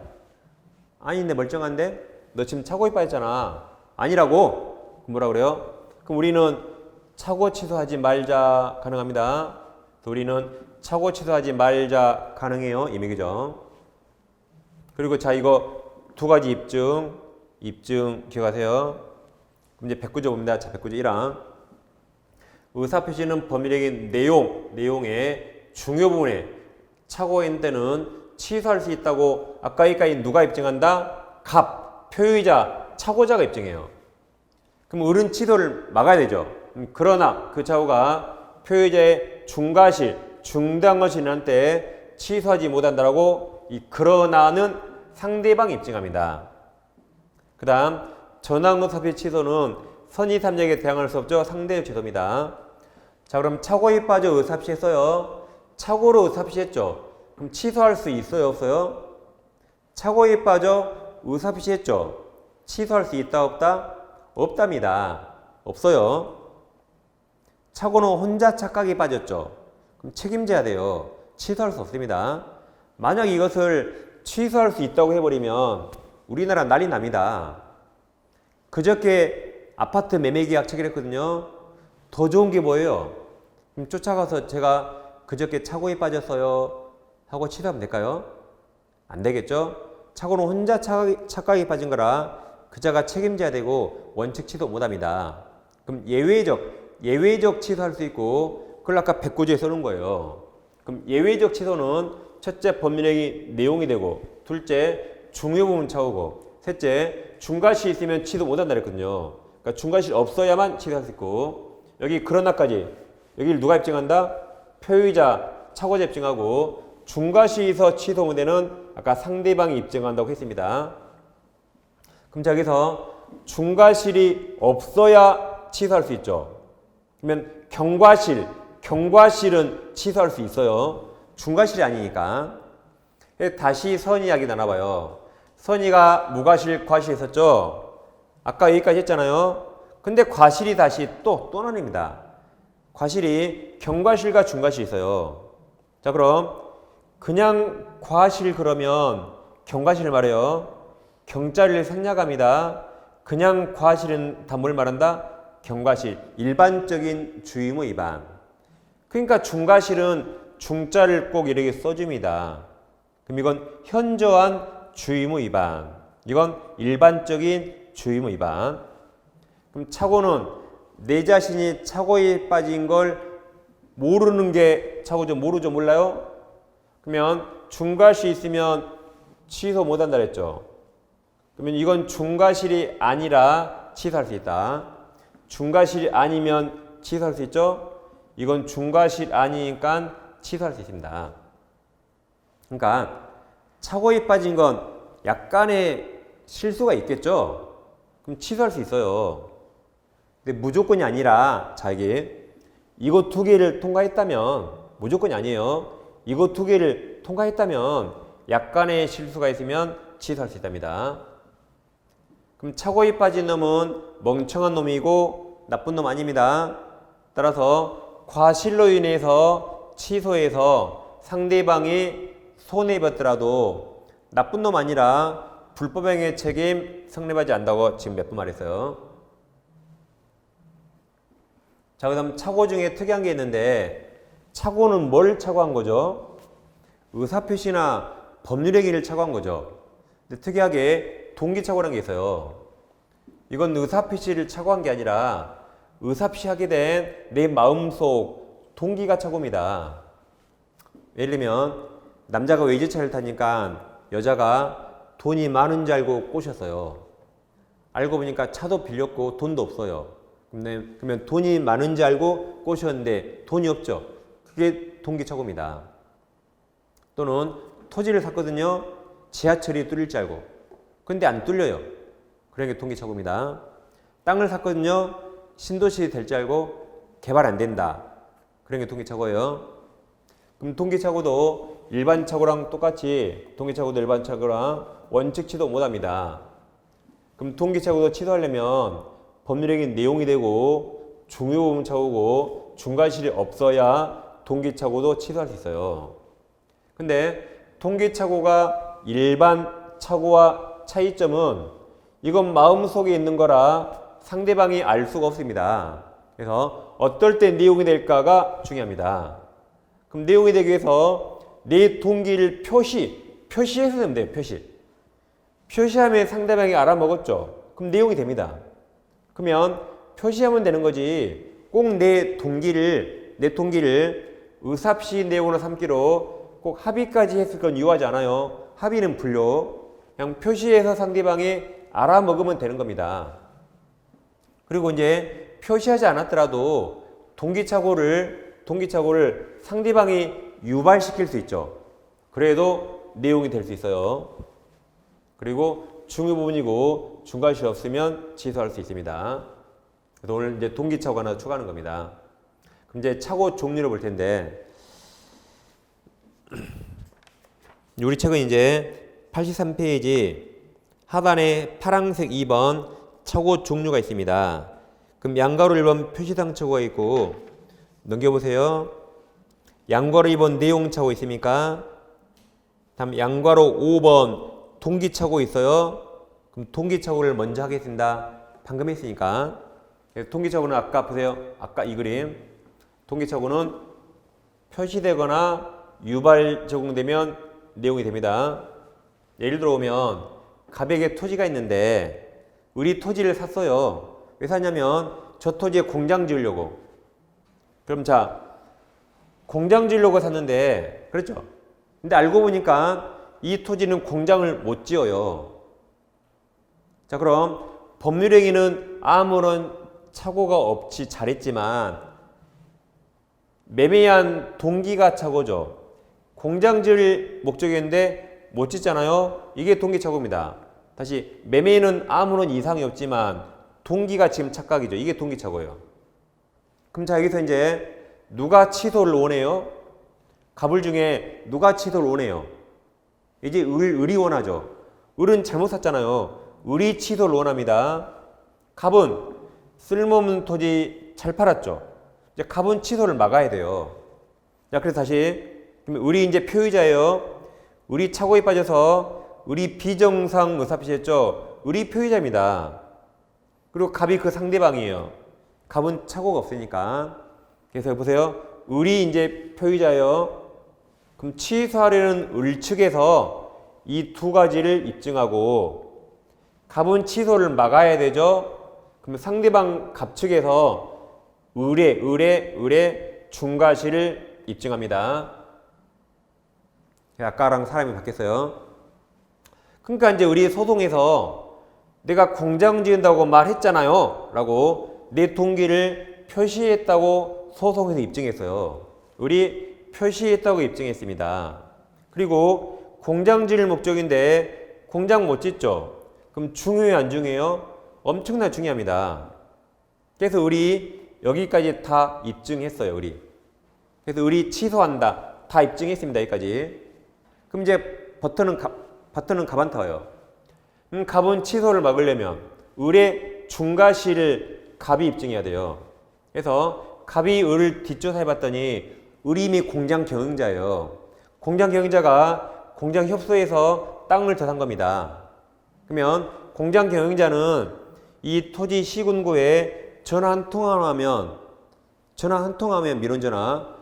아닌데 멀쩡한데? 너 지금 착오에 빠졌잖아. 아니라고? 뭐라 그래요? 그럼 우리는 착오 취소하지 말자 가능합니다. 우리는 착오 취소하지 말자 가능해요. 임의규정. 그리고 자 이거 두 가지 입증 기억하세요. 그럼 이제 109조 봅니다. 자 109조 1항 의사표시는 법률행위 내용의 중요 부분에 착오인 때는 취소할 수 있다고 아까 여기까지 누가 입증한다? 갑, 표의자, 착오자가 입증해요. 그럼 을은 취소를 막아야 되죠. 그러나 그 착오가 표의자의 중과실, 중대한 것이 일어날 때 취소하지 못한다라고 이 그러나는 상대방이 입증합니다. 그 다음 전환의사표시 취소는 선의삼력에 대항할 수 없죠. 상대적 취소입니다. 자 그럼 착오에 빠져 의사표시했어요. 착오로 의사표시했죠. 그럼 취소할 수 있어요? 없어요? 착오에 빠져 의사표시했죠. 취소할 수 있다 없다? 없답니다. 없어요. 착오는 혼자 착각에 빠졌죠. 그럼 책임져야 돼요. 취소할 수 없습니다. 만약 이것을 취소할 수 있다고 해버리면 우리나라 난리 납니다. 그저께 아파트 매매 계약 체결했거든요. 더 좋은 게 뭐예요? 그럼 쫓아가서 제가 그저께 착오에 빠졌어요 하고 취소하면 될까요? 안 되겠죠? 착오는 혼자 착각에 빠진 거라 그자가 책임져야 되고 원칙 취소 못합니다. 그럼 예외적 취소할 수 있고 그걸 아까 109조에 써놓은 거예요. 그럼 예외적 취소는 첫째 법률행위 내용이 되고 둘째 중요 부분 착오고 셋째 중과실 있으면 취소 못한다 그랬거든요. 그러니까 중과실 없어야만 취소할 수 있고 여기 그러나까지 여기를 누가 입증한다? 표의자 착오자 입증하고 중과실에서 취소 못되는 아까 상대방이 입증한다고 했습니다. 그럼 자 여기서 중과실이 없어야 취소할 수 있죠. 그러면 경과실은 취소할 수 있어요. 중과실이 아니니까. 다시 선의 이야기 나눠봐요. 선의가 무과실, 과실 있었죠? 아까 여기까지 했잖아요. 근데 과실이 다시 또 나뉩니다. 과실이 경과실과 중과실이 있어요. 자 그럼 그냥 과실 그러면 경과실을 말해요. 경자를 생략합니다. 그냥 과실은 다 뭘 말한다? 경과실, 일반적인 주의무 위반. 그러니까 중과실은 중자를 꼭 이렇게 써줍니다. 그럼 이건 현저한 주의무 위반. 이건 일반적인 주의무 위반. 그럼 착오는 내 자신이 착오에 빠진 걸 모르는 게 착오죠. 모르죠. 몰라요? 그러면 중과실 있으면 취소 못한다 그랬죠. 그러면 이건 중과실이 아니라 취소할 수 있다. 중과실이 아니면 취소할 수 있죠. 이건 중과실 아니니까 취소할 수 있습니다. 그러니까 착오에 빠진 건 약간의 실수가 있겠죠. 그럼 취소할 수 있어요. 근데 무조건이 아니라 자기 이거 두 개를 통과했다면 무조건이 아니에요. 이거 두 개를 통과했다면 약간의 실수가 있으면 취소할 수 있답니다. 그럼 착오에 빠진 놈은 멍청한 놈이고 나쁜 놈 아닙니다. 따라서 과실로 인해서 취소해서 상대방이 손해봤더라도 나쁜 놈 아니라 불법행위 책임 성립하지 않는다고 지금 몇 번 말했어요. 자, 그 다음 착오 중에 특이한 게 있는데 착오는 뭘 착오한 거죠? 의사표시나 법률행위를 착오한 거죠. 근데 특이하게 동기착오라는 게 있어요. 이건 의사표시를 착오한 게 아니라 의사표시하게 된 내 마음속 동기가 착오입니다. 예를 들면 남자가 외제차를 타니까 여자가 돈이 많은 줄 알고 꼬셨어요. 알고 보니까 차도 빌렸고 돈도 없어요. 그러면 돈이 많은지 알고 꼬셨는데 돈이 없죠. 그게 동기착오입니다. 또는 토지를 샀거든요. 지하철이 뚫릴 줄 알고. 근데 안 뚫려요. 그러니까 동기착오입니다. 땅을 샀거든요. 신도시 될 줄 알고 개발 안 된다. 그러니까 동기착오예요. 그럼 동기착오도 일반 착오랑 똑같이 동기착오도 일반 착오랑 원칙 취소 못합니다. 그럼 동기착오도 취소하려면 법률행위 내용이 되고 중요부분 착오고 중과실이 없어야 동기착오도 취소할 수 있어요. 근데 동기착오가 일반 착오와 차이점은 이건 마음속에 있는 거라 상대방이 알 수가 없습니다. 그래서 어떨 때 내용이 될까가 중요합니다. 그럼 내용이 되기 위해서 내 동기를 표시해서 되면 돼요. 표시하면 상대방이 알아먹었죠. 그럼 내용이 됩니다. 그러면 표시하면 되는 거지 꼭 내 동기를 의사표시 내용으로 삼기로 꼭 합의까지 했을 건 유효하지 않아요. 합의는 불료. 그냥 표시해서 상대방이 알아먹으면 되는 겁니다. 그리고 이제 표시하지 않았더라도 동기착오를 상대방이 유발시킬 수 있죠. 그래도 내용이 될 수 있어요. 그리고 중요 부분이고 중과실이 없으면 취소할 수 있습니다. 그래서 오늘 이제 동기착오 하나 추가하는 겁니다. 그럼 이제 착오 종류를 볼 텐데 우리 책은 이제 83페이지 하단에 파란색 2번 착오 종류가 있습니다. 그럼 양가로 1번 표시상 착오가 있고 넘겨보세요. 양가로 2번 내용 착오 있습니까? 다음 양가로 5번 동기착오 있어요. 그럼 동기착오를 먼저 하겠습니다. 방금 했으니까. 동기착오는 아까 보세요. 아까 이 그림. 동기착오는 표시되거나 유발 적용되면 내용이 됩니다. 예를 들어보면 가백에 토지가 있는데 우리 토지를 샀어요. 왜 샀냐면 저 토지에 공장 지으려고. 그럼 자 공장 지으려고 샀는데 그렇죠? 근데 알고 보니까 이 토지는 공장을 못 지어요. 자, 그럼 법률행위는 아무런 착오가 없이 잘했지만 매매한 동기가 착오죠. 공장 지을 목적이었는데 못 짓잖아요. 이게 동기착오입니다. 다시 매매는 아무런 이상이 없지만 동기가 지금 착각이죠. 이게 동기착오예요. 그럼 자 여기서 이제 누가 취소를 원해요? 갑을 중에 누가 취소를 원해요? 이제 을이 원하죠. 을은 잘못 샀잖아요. 을이 취소를 원합니다. 갑은 쓸모없는 토지 잘 팔았죠. 이제 갑은 취소를 막아야 돼요. 자, 그래서 다시 을이 이제 표의자예요. 을이 착오에 빠져서 우리 비정상 의사표시했죠? 우리 표의자입니다. 그리고 갑이 그 상대방이에요. 갑은 착오가 없으니까. 그래서 보세요. 을이 이제 표의자예요. 그럼 취소하려는 을 측에서 이 두 가지를 입증하고 갑은 취소를 막아야 되죠. 그럼 상대방 갑 측에서 을의 중과실을 입증합니다. 아까랑 사람이 바뀌었어요. 그러니까 이제 우리 소송에서 내가 공장 지은다고 말했잖아요 라고 내 동기를 표시했다고 소송에서 입증했어요. 우리 표시했다고 입증했습니다. 그리고 공장 지을 목적인데 공장 못 짓죠? 그럼 중요해요 안 중요해요? 엄청나게 중요합니다. 그래서 우리 여기까지 다 입증했어요. 그래서 우리 취소한다 다 입증했습니다. 여기까지. 그럼 이제 버튼은 갑한테와요. 갑은 취소를 막으려면 을의 중과실을 갑이 입증해야 돼요. 그래서 갑이 을을 뒷조사해 봤더니 을이 이미 공장 경영자예요. 공장 경영자가 공장 협소에서 땅을 더 산 겁니다. 그러면 공장 경영자는 이 토지 시군구에 전화 한 통화만 하면 민원전화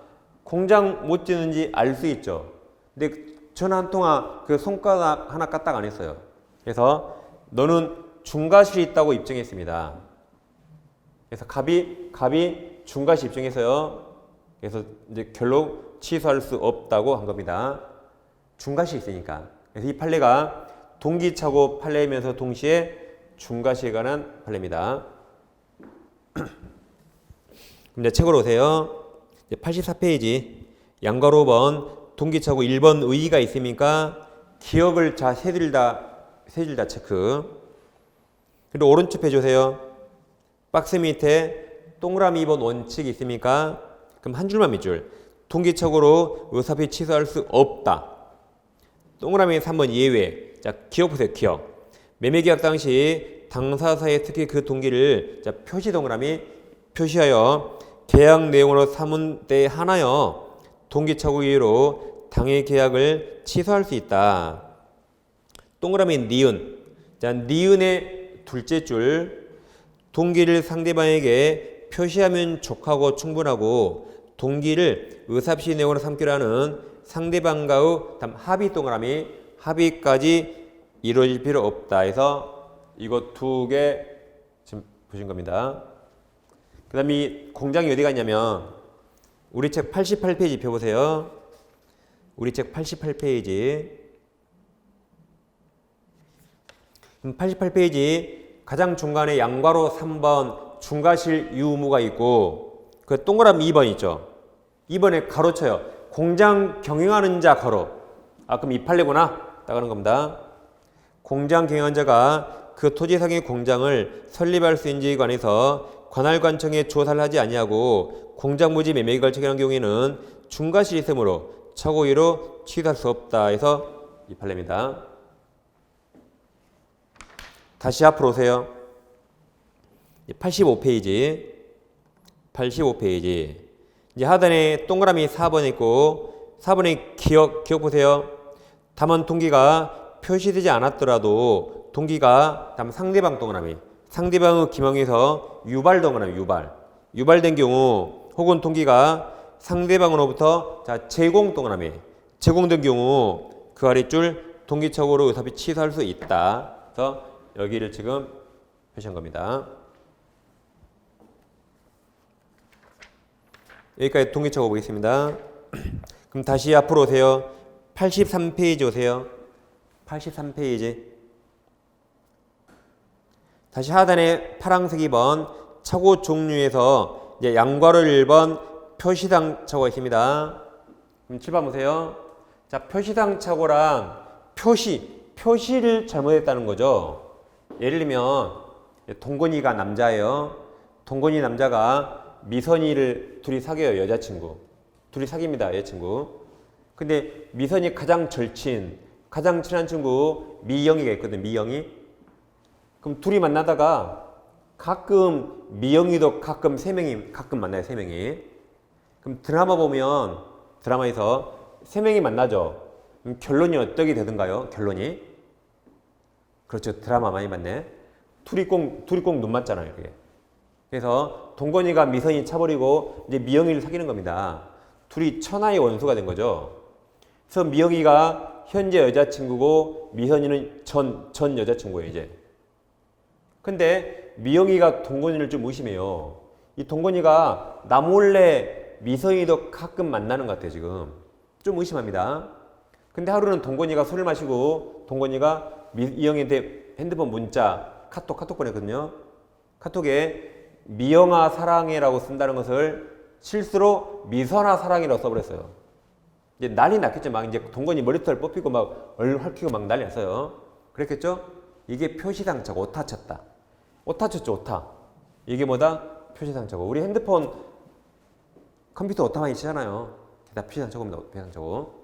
공장 못 짓는지 알 수 있죠. 근데 전화 한 통화 그 손가락 하나 까딱 안 했어요. 그래서 너는 중과실이 있다고 입증했습니다. 그래서 갑이 중과실 입증했어요. 그래서 이제 결론 취소할 수 없다고 한 겁니다. 중과실이 있으니까. 그래서 이 판례가 동기차고 판례이면서 동시에 중과실에 관한 판례입니다. 그럼 이제 책으로 오세요. 84페이지 양괄호 5번 동기차고 1번 의의가 있습니까? 기억을 자 세 줄 다 체크. 그리고 오른쪽 페이지 오세요. 박스 밑에 동그라미 2번 원칙이 있습니까? 그럼 한 줄만 밑줄. 동기적으로 의사표시 취소할 수 없다. 동그라미 3번 예외. 자, 기억 보세요. 기억. 매매계약 당시 당사자의 특히 그 동기를 자, 표시 동그라미 표시하여 계약 내용으로 삼은 때 하나여 동기착오 이유로 당해 계약을 취소할 수 있다. 동그라미 니은. 자, 니은의 둘째 줄. 동기를 상대방에게 표시하면 족하고 충분하고 동기를 의사표시 내용으로 삼기로 하는 상대방과의 합의 동그라미 합의까지 이루어질 필요 없다 해서 이거 두 개 지금 보신 겁니다. 그 다음에 이 공장이 어디 갔냐면 우리 책 88페이지 펴보세요. 우리 책 88페이지 88페이지 가장 중간에 양괄호 3번 중과실 유무가 있고 그 동그라미 2번 있죠. 2번에 가로 쳐요. 공장 경영하는 자 가로. 아 그럼 이 판례구나. 나가는 겁니다. 공장 경영하는 자가 그 토지상의 공장을 설립할 수 있는지에 관해서 관할관청에 조사를 하지 아니하고 공장부지 매매에 결정한 경우에는 중과실이 있으므로 착오이로 취소할 수 없다 해서 이 판례입니다. 다시 앞으로 오세요. 85페이지. 이제 하단에 동그라미 4번 있고 4번에 기억 보세요. 다만 동기가 표시되지 않았더라도 동기가 다음 상대방 동그라미 상대방의 기망에서 유발 동그라미 유발된 경우 혹은 동기가 상대방으로부터 자 제공 동그라미 제공된 경우 그 아랫줄 동기적으로 의사표시 취소할 수 있다. 그래서 여기를 지금 표시한 겁니다. 여기까지 동기적으로 보겠습니다. 그럼 다시 앞으로 오세요. 83페이지 오세요. 83페이지. 다시 하단에 파란색 2번 착오 종류에서 이제 양괄호 1번 표시상 착오가 있습니다. 그럼 7번 보세요. 자, 표시상 착오랑 표시를 잘못했다는 거죠. 예를 들면 동건이가 남자예요. 동건이 남자가 미선이를 둘이 사귀어요. 여자친구. 둘이 사깁니다. 여자친구. 근데 미선이 가장 절친, 가장 친한 친구 미영이가 있거든. 미영이. 그럼 둘이 만나다가 가끔 미영이도 가끔 가끔 만나요. 3명이. 그럼 드라마 보면 드라마에서 3명이 만나죠. 그럼 결론이 어떻게 되던가요? 결론이 그렇죠. 드라마 많이 봤네. 둘이 꼭 눈 맞잖아요. 그게. 그래서 동건이가 미선이 차버리고 이제 미영이를 사귀는 겁니다. 둘이 천하의 원수가 된 거죠. 그래서 미영이가 현재 여자친구고 미선이는 전 여자친구예요, 이제. 근데 미영이가 동건이를 좀 의심해요. 이 동건이가 나 몰래 미선이도 가끔 만나는 것 같아요, 지금. 좀 의심합니다. 근데 하루는 동건이가 술을 마시고 동건이가 미영이한테 핸드폰 문자, 카톡 보냈거든요. 카톡에 미영아 사랑해라고 쓴다는 것을 실수로 미선아 사랑해라고 써버렸어요. 이제 난리 났겠죠. 막 이제 동건이 머리털 뽑히고 막 얼굴 헐키고 막 난리 났어요. 그랬겠죠? 이게 표시상처고 오타 쳤다. 오타 쳤죠, 오타. 이게 뭐다? 표시상처고. 우리 핸드폰, 컴퓨터 오타 많이 치잖아요. 다 표시상처고입니다. 표시상처고.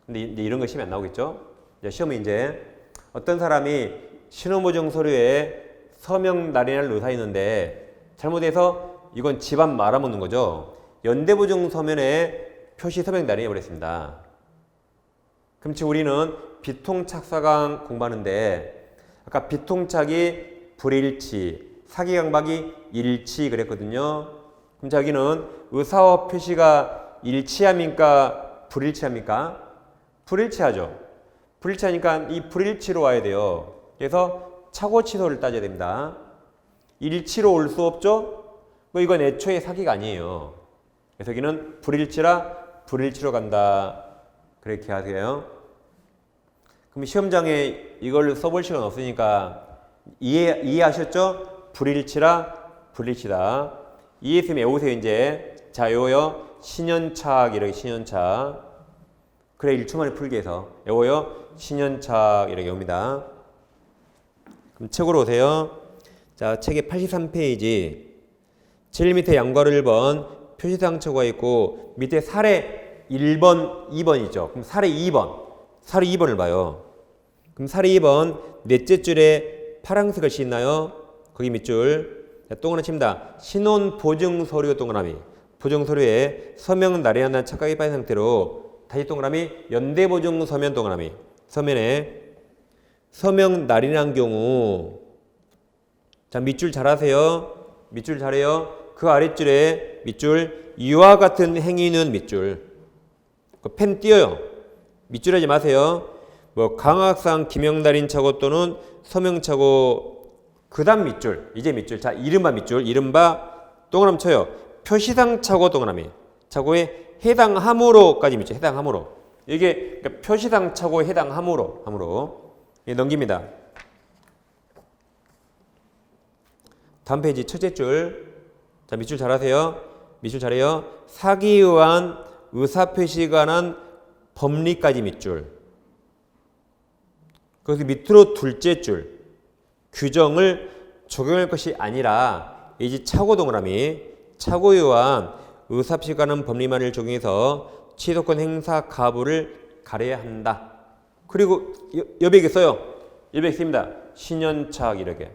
근데 이제 이런 거 시험에 안 나오겠죠? 이제 시험은 이제 어떤 사람이 신원보증 서류에 서명 날인할 의사 있는데 잘못해서 이건 집안 말아먹는 거죠. 연대보증 서면에 표시 서명 날인해 버렸습니다. 그럼 지금 우리는 비통착 사강 공부하는데 아까 비통착이 불일치, 사기강박이 일치 그랬거든요. 그럼 자기는 의사와 표시가 일치합니까? 불일치합니까? 불일치하죠. 불일치하니까 이 불일치로 와야 돼요. 그래서 착오 취소를 따져야 됩니다. 일치로 올 수 없죠? 이건 애초에 사기가 아니에요. 그래서 여기는 불일치라 불일치로 간다. 그렇게 하세요. 그럼 시험장에 이걸 써볼 시간 없으니까 이해하셨죠? 불일치라 불일치다. 이해했으면 외우세요, 이제. 자, 외워요. 신연착, 이렇게 신연착. 그래, 1초 만에 풀기 해서. 외워요. 신연착, 이렇게 옵니다. 그럼 책으로 오세요. 자, 책의 83페이지. 제일 밑에 양괄호 1번. 표시상처가 있고, 밑에 사례 1번, 2번이죠. 그럼 사례 2번. 사례 2번을 봐요. 그럼 사례 2번, 넷째 줄에 파란색 글씨 있나요? 거기 밑줄. 동그라미 칩니다. 신원 보증 서류 동그라미. 보증 서류에 서명 날인한다는 착각이 빠진 상태로 다시 동그라미 연대 보증 서면 동그라미. 서면에 서명 날인한 경우 자 밑줄 잘하세요. 밑줄 잘해요. 그 아랫줄에 밑줄 이와 같은 행위는 밑줄. 그 펜 띄어요. 밑줄 하지 마세요. 뭐 강학상 기명날인 착오 또는 서명 착오 그 다음 밑줄, 이제 밑줄. 자, 이른바 밑줄, 이른바 동그라미 쳐요. 표시상 착오 동그라미. 착오에 해당함으로까지 밑줄, 해당함으로. 이게 그러니까 표시상 착오에 해당함으로. 예, 넘깁니다. 다음 페이지 첫째 줄. 자, 밑줄 잘하세요. 밑줄 잘해요. 사기에 의한 의사표시에 관한 법리까지 밑줄. 거기서 밑으로 둘째 줄. 규정을 적용할 것이 아니라 이제 착오 동그라미 착오에 의한 의사표시에 관한 법리만을 적용해서 취소권 행사 가부를 가려야 한다. 그리고 여백에 써요. 여백에 씁니다. 신연착 이렇게.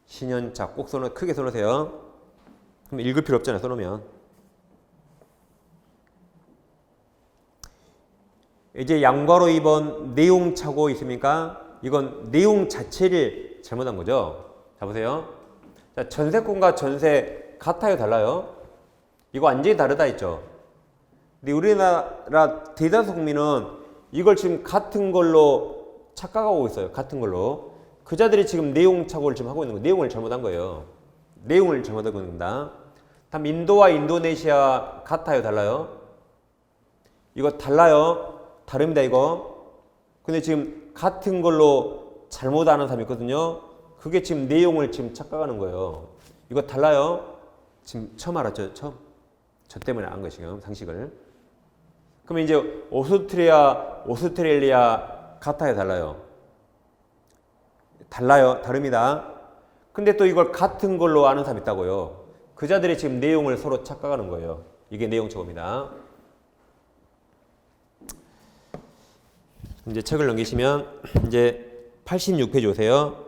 신연착 꼭 크게 써놓으세요. 그럼 읽을 필요 없잖아요. 써놓으면. 이제 양괄호 2번 내용 착오 있습니까? 이건 내용 자체를 잘못한 거죠. 자, 보세요. 자, 전세권과 전세 같아요, 달라요? 이거 완전히 다르다 했죠. 근데 우리나라 대다수 국민은 이걸 지금 같은 걸로 착각하고 있어요. 같은 걸로. 그자들이 지금 내용 착오를 지금 하고 있는 거예요. 내용을 잘못한 거예요. 내용을 잘못하고 있는 겁니다. 다음 인도와 인도네시아 같아요, 달라요? 이거 달라요. 다릅니다, 이거. 근데 지금 같은 걸로 잘못하는 사람이 있거든요. 그게 지금 내용을 지금 착각하는 거예요. 이거 달라요? 지금 처음 알았죠? 처음? 저 때문에 안 거예요, 지금 상식을. 그러면 이제 오스트레일리아 같아요, 달라요? 달라요, 다릅니다. 근데 또 이걸 같은 걸로 아는 사람이 있다고요. 그자들이 지금 내용을 서로 착각하는 거예요. 이게 내용 착오입니다. 이제 책을 넘기시면 이제 86페이지 오세요.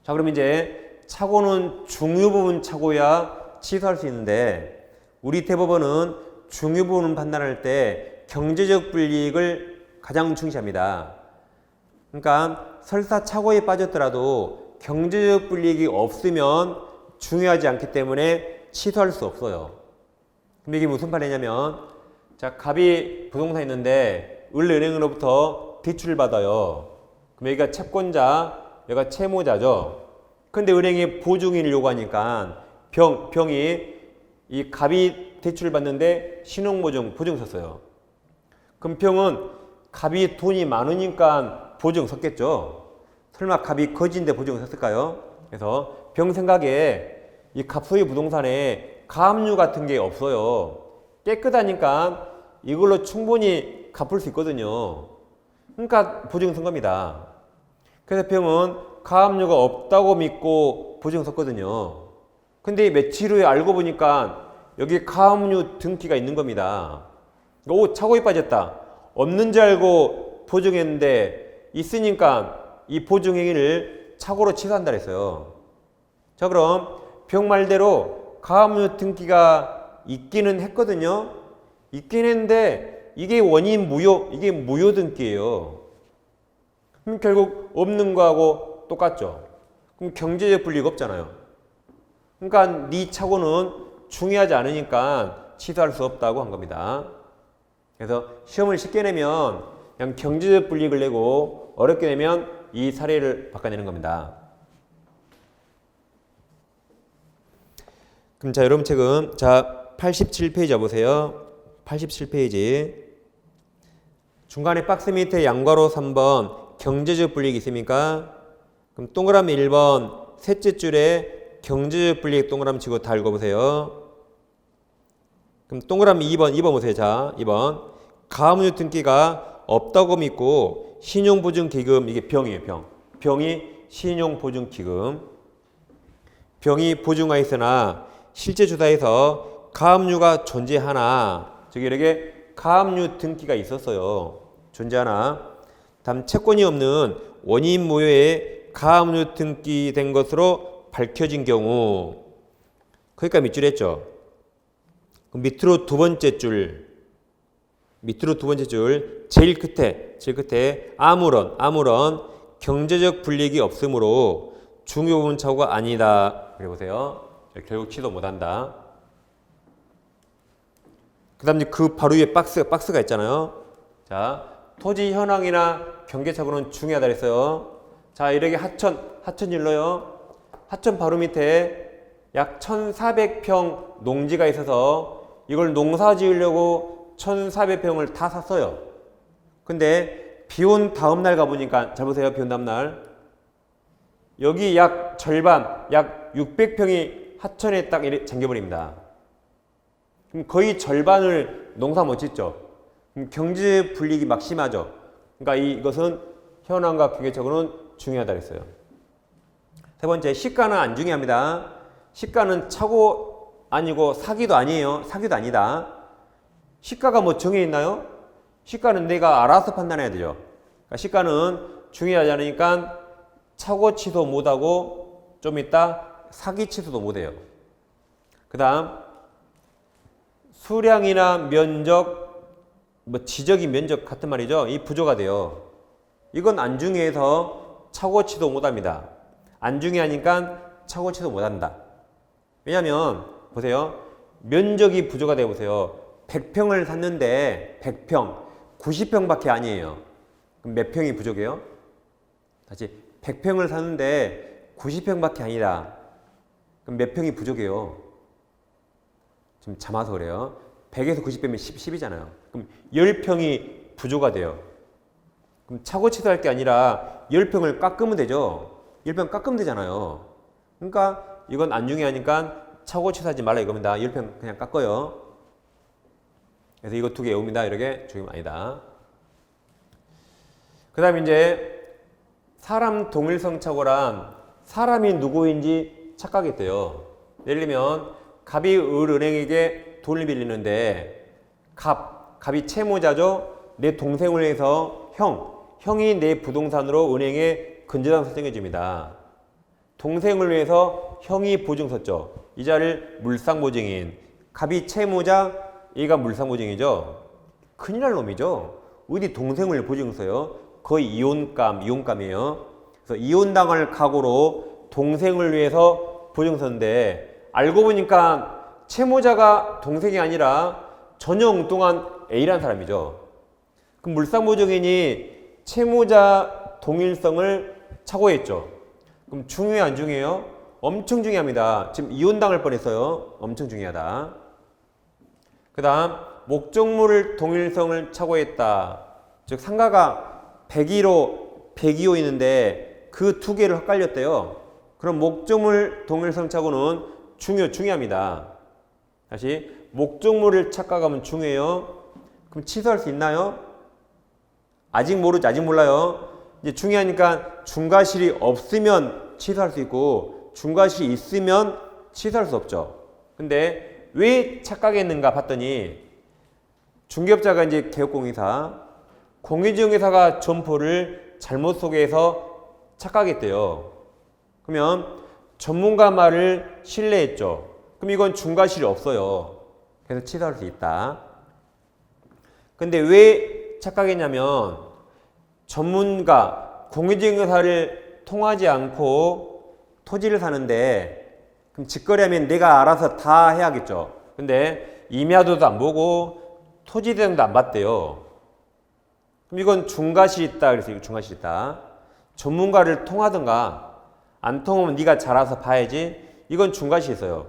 자, 그럼 이제 착오는 중요 부분 착오야 취소할 수 있는데 우리 대법원은 중요 부분 판단할 때 경제적 불이익을 가장 중시합니다. 그러니까 설사 착오에 빠졌더라도 경제적 불이익이 없으면 중요하지 않기 때문에 취소할 수 없어요. 근데 이게 무슨 말이냐면, 자, 갑이 부동산 있는데 은행으로부터 대출을 받아요. 그럼 여기가 채권자, 여기가 채무자죠. 근데 은행이 보증인을 요구하니까 병이 이 갑이 대출을 받는데 신용보증 썼어요. 그럼 병은 갑이 돈이 많으니까 보증 섰겠죠. 설마 갑이 거지인데 보증을 섰을까요? 그래서 병 생각에 이 갑 소유 부동산에 가압류 같은 게 없어요. 깨끗하니까 이걸로 충분히 갚을 수 있거든요. 그러니까 보증 선 겁니다. 그래서 병은 가압류가 없다고 믿고 보증 섰거든요. 근데 며칠 후에 알고 보니까 여기 가압류 등기가 있는 겁니다. 오, 착오에 빠졌다. 없는 줄 알고 보증했는데 있으니까 이 보증행위를 착오로 취소한다 그랬어요. 자, 그럼 병 말대로 가압류 등기가 있기는 했거든요. 있긴 했는데 이게 원인 무효, 이게 무효 등기예요. 그럼 결국 없는 거하고 똑같죠. 그럼 경제적 불이익 없잖아요. 그러니까 네 착오는 중요하지 않으니까 취소할 수 없다고 한 겁니다. 그래서 시험을 쉽게 내면 그냥 경제적 불이익을 내고 어렵게 내면 이 사례를 바꿔내는 겁니다. 그럼 자, 여러분 책은 자 87페이지 와보세요. 87페이지 중간에 박스 밑에 양괄호 3번 경제적 불이익 있습니까? 그럼 동그라미 1번 셋째 줄에 경제적 불이익 동그라미 치고 다 읽어보세요. 그럼 동그라미 2번 보세요. 자 2번 가압류 등기가 없다고 믿고 신용보증기금, 이게 병이에요. 병이 신용보증기금. 병이 보증하였으나 실제 조사에서 가압류가 존재하나, 즉 이렇게 가압류 등기가 있었어요. 존재하나 다음 채권이 없는 원인 무효의 가압류 등기된 것으로 밝혀진 경우, 그러니까 밑줄 했죠. 밑으로 두 번째 줄 제일 끝에 아무런 경제적 불이익이 없으므로 중요 부분 착오가 아니다. 그래 보세요. 결국 취소 못한다. 그 다음에 그 바로 위에 박스가 있잖아요. 자, 토지 현황이나 경계 착오는 중요하다 그랬어요. 자, 이렇게 하천 일러요. 하천 바로 밑에 약 1,400평 농지가 있어서 이걸 농사 지으려고 1,400평을 다 샀어요. 근데 비 온 다음 날 가보니까, 잘 보세요. 비 온 다음 날 여기 약 절반, 약 600평이 하천에 딱 잠겨버립니다. 그럼 거의 절반을 농사 못 짓죠. 그럼 경제 불이익이 막 심하죠. 그러니까 이것은 현황과 경계적으로는 중요하다 그랬어요. 세 번째, 시가는 안 중요합니다. 시가는 착오 아니고 사기도 아니에요. 사기도 아니다. 시가가 뭐 정해 있나요? 시가는 내가 알아서 판단해야 되죠. 그러니까 시가는 중요하지 않으니까 착오 취소 못하고 좀 이따 사기 취소도 못해요. 그 다음 수량이나 면적, 뭐 지적인 면적 같은 말이죠. 이 부조가 돼요. 이건 안 중요해서 착오 취소 못합니다. 안 중요하니까 착오 취소 못한다. 왜냐면 보세요. 면적이 부조가 되어 보세요. 100평을 샀는데 100평, 90평밖에 아니에요. 그럼 몇 평이 부족해요? 다시 100평을 샀는데 90평밖에 아니다. 그럼 몇 평이 부족해요? 좀 잠아서 그래요. 100에서 90 빼면 10이잖아요. 그럼 10평이 부조가 돼요. 그럼 착오 취소할 게 아니라 10평을 깎으면 되죠. 10평 깎으면 되잖아요. 그러니까 이건 안 중요하니까 착오 취소하지 말라 이겁니다. 10평 그냥 깎아요. 그래서 이거 두 개 외웁니다. 이렇게 중요는 아니다. 그 다음에 이제 사람 동일성 착오란 사람이 누구인지 착각했대요. 예를 들면 갑이 을은행에게 돈을 빌리는데 갑이 채무자죠. 내 동생을 위해서 형이 내 부동산으로 은행에 근저당 설정해 줍니다. 동생을 위해서 형이 보증 섰죠. 이자를 물상보증인. 갑이 채무자, 얘가 물상보증이죠. 큰일 날 놈이죠. 어디 동생을 보증 서요? 거의 이혼감이에요. 그래서 이혼당할 각오로 동생을 위해서 보증 섰는데 알고 보니까 채무자가 동생이 아니라 전혀 엉뚱한 A라는 사람이죠. 그럼 물상보증인이 채무자 동일성을 착오했죠. 그럼 중요해요, 안 중요해요? 엄청 중요합니다. 지금 이혼당할 뻔했어요. 엄청 중요하다. 그 다음 목적물 동일성을 착오했다. 즉 상가가 102호 있는데 그 두 개를 헷갈렸대요. 그럼 목적물 동일성 착오는 중요합니다. 다시 목적물을 착각하면 중요해요. 그럼 취소할 수 있나요? 아직 몰라요. 이제 중요하니까 중과실이 없으면 취소할 수 있고 중과실이 있으면 취소할 수 없죠. 근데 왜 착각했는가 봤더니 중개업자가 이제 개업공인사, 공인중개사가 점포를 잘못 소개해서 착각했대요. 그러면 전문가 말을 신뢰했죠. 그럼 이건 중과실이 없어요. 그래서 취소할 수 있다. 근데 왜 착각했냐면 전문가, 공인중개사를 통하지 않고 토지를 사는데 그럼 직거래하면 내가 알아서 다 해야겠죠. 근데 임야도도 안 보고 토지 대장도 안 봤대요. 그럼 이건 중과실이 있다. 그래서 이거 중과실이 있다. 전문가를 통하든가 안 통하면 네가 잘 알아서 봐야지. 이건 중과실이 있어요.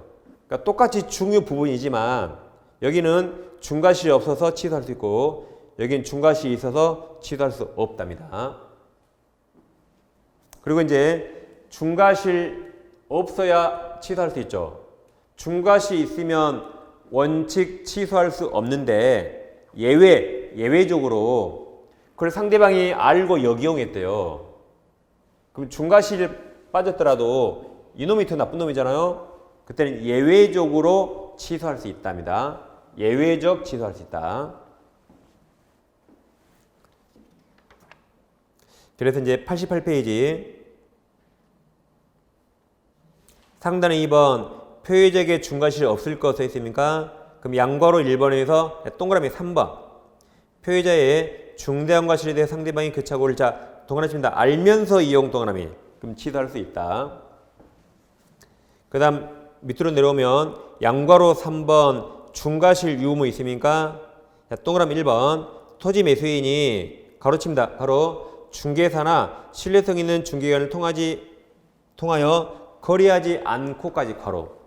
그러니까 똑같이 중요 부분이지만 여기는 중과실이 없어서 취소할 수 있고 여기는 중과실이 있어서 취소할 수 없답니다. 그리고 이제 중과실 없어야 취소할 수 있죠. 중과실이 있으면 원칙 취소할 수 없는데 예외적으로 그걸 상대방이 알고 역이용했대요. 그럼 중과실 빠졌더라도 이놈이 더 나쁜 놈이잖아요. 그때는 예외적으로 취소할 수 있답니다. 예외적 취소할 수 있다. 그래서 이제 88페이지 상단에 2번 표의적에 중과실이 없을 것 써 있습니까? 그럼 양괄호 1번에서 동그라미 3번 표의자의 중대한 과실에 대해 상대방이 그 착오를 동그라미 칩니다. 알면서 이용 동그라미. 그럼 취소할 수 있다. 그 다음 밑으로 내려오면 양괄호 3번 중과실 유무 있습니까? 동그라미 1번 토지 매수인이 가로칩니다. 가로 중개사나 신뢰성 있는 중개기관을 통하여 거래하지 않고까지 괄호.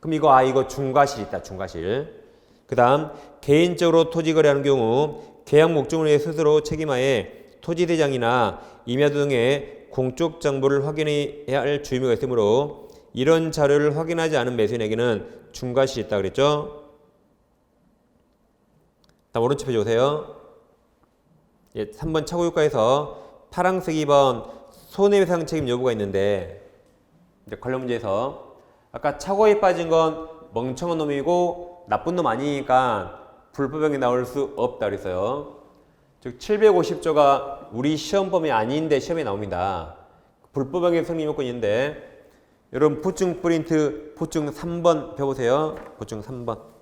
그럼 이거 중과실 있다. 중과실. 그 다음 개인적으로 토지 거래하는 경우 계약 목적을 위해 스스로 책임하에 토지대장이나 임야도 등의 공적 정보를 확인해야 할 주의무가 있으므로 이런 자료를 확인하지 않은 매수인에게는 중과실이 있다 그랬죠. 다음 오른쪽 페이지 오세요. 3번 착오효과에서 파란색 2번 손해배상 책임 여부가 있는데 이제 관련 문제에서 아까 착오에 빠진 건 멍청한 놈이고 나쁜 놈 아니니까 불법행위 나올 수 없다 그랬어요. 즉 750조가 우리 시험 범위 아닌데 시험에 나옵니다. 불법행위 성립 요건인데 여러분 보충 프린트 보충 3번 펴보세요. 보충 3번.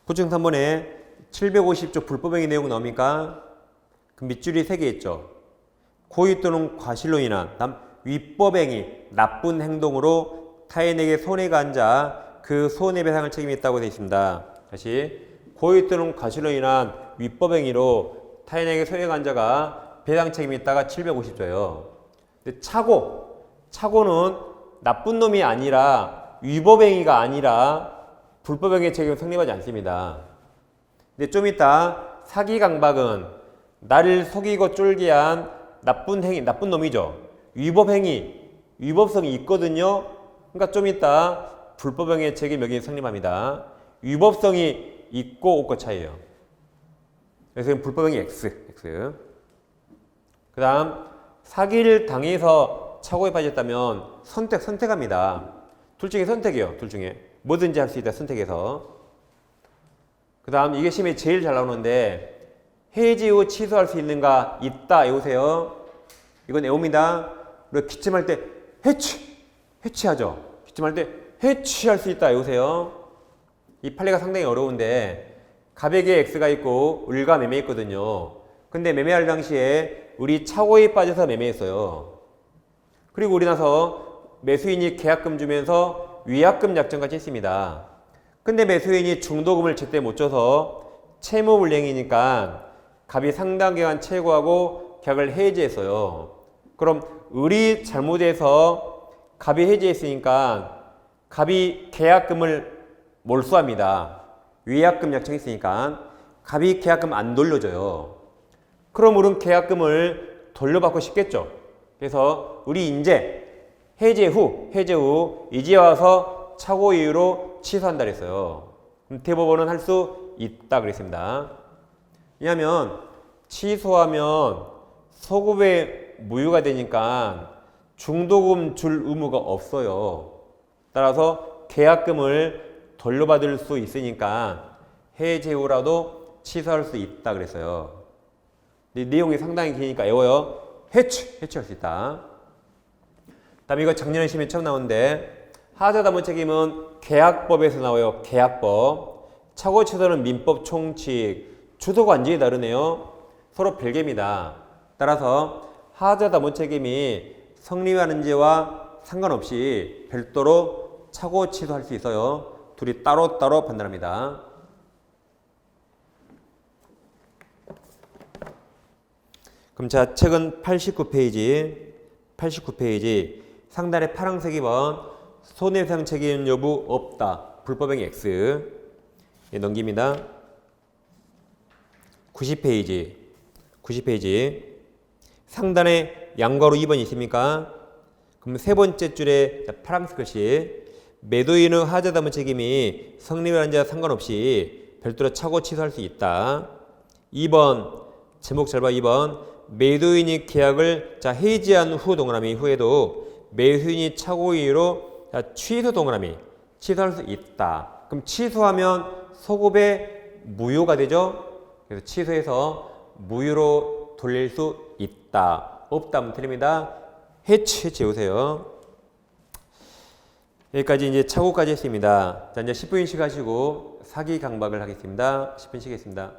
보충 3번에 750조 불법행위 내용 나옵니까? 그 밑줄이 3개 있죠. 고의 또는 과실로 인한 위법행위, 나쁜 행동으로 타인에게 손해가 앉아 그 손해배상을 책임있다고 되어 있습니다. 다시 고의 또는 과실로 인한 위법행위로 타인에게 손해가 앉아가 배상 책임이 있다가 750조예요. 근데 착오는 나쁜 놈이 아니라 위법행위가 아니라 불법행위 책임은 성립하지 않습니다. 근데 좀 이따 사기 강박은 나를 속이고 쫄게 한 나쁜 놈이죠. 위법성이 있거든요. 그러니까 좀 이따 불법행위 책임 여기 성립합니다. 위법성이 있고 없고 차이예요. 그래서 불법행위 X. 그 다음 사기를 당해서 착오에 빠졌다면 선택합니다. 둘 중에 선택이에요. 둘 중에 뭐든지 할 수 있다. 선택해서. 그 다음 이게 시험에 제일 잘 나오는데 해지 후 취소할 수 있는가? 있다. 외우세요. 이건 외웁니다. 우리가 기침할 때 해치하죠. 기침할 때 해치할 수 있다. 외우세요. 이 판례가 상당히 어려운데 갑에게 X가 있고 을과 매매했거든요. 근데 매매할 당시에 을이 차고에 빠져서 매매했어요. 그리고 우리 나서 매수인이 계약금 주면서 위약금 약정까지 했습니다. 근데 매수인이 중도금을 제때 못 줘서 채무 불이행이니까 갑이 상당 기간 채고하고 계약을 해지했어요. 그럼 을이 잘못해서 갑이 해지했으니까 갑이 계약금을 몰수합니다. 위약금 약정했으니까 갑이 계약금 안 돌려줘요. 그럼 을은 계약금을 돌려받고 싶겠죠. 그래서 을이 이제 해제 후 이제 와서 착오 이유로 취소한다 그랬어요. 그럼 대법원은 할 수 있다 그랬습니다. 왜냐하면 취소하면 소급의 무효가 되니까 중도금 줄 의무가 없어요. 따라서 계약금을 돌려받을 수 있으니까 해제 후라도 취소할 수 있다 그랬어요. 내용이 상당히 기니까 외워요. 해치할 수 있다. 다음에 이거 작년에 시험에 처음 나오는데 하자담보 책임은 계약법에서 나와요. 계약법. 착오 취소는 민법 총칙. 주소 관직이 다르네요. 서로 별개입니다. 따라서 하자담보 책임이 성립하는지와 상관없이 별도로 착오 취소할 수 있어요. 둘이 따로따로 판단합니다. 그럼 자, 책은 89페이지 상단에 파란색 2번 손해배상 책임 여부 없다. 불법행위 X. 예, 넘깁니다. 90페이지 상단에 양괄호 2번 있습니까? 그럼 세 번째 줄에 파란색 글씨 매도인의 하자담보 책임이 성립한 자와 상관없이 별도로 착오 취소할 수 있다. 2번 제목 잘 봐. 2번 매도인이 계약을 해지한 후 동그라미 후에도 매수인이 착오 이유로 취소 동그라미 취소할 수 있다. 그럼 취소하면 소급의 무효가 되죠. 그래서 취소해서 무효로 돌릴 수 있다. 없다 하면 틀립니다. 해치우세요. 여기까지 이제 착오까지 했습니다. 자, 이제 10분 쉬가지고 사기 강박을 하겠습니다. 10분 쉬겠습니다.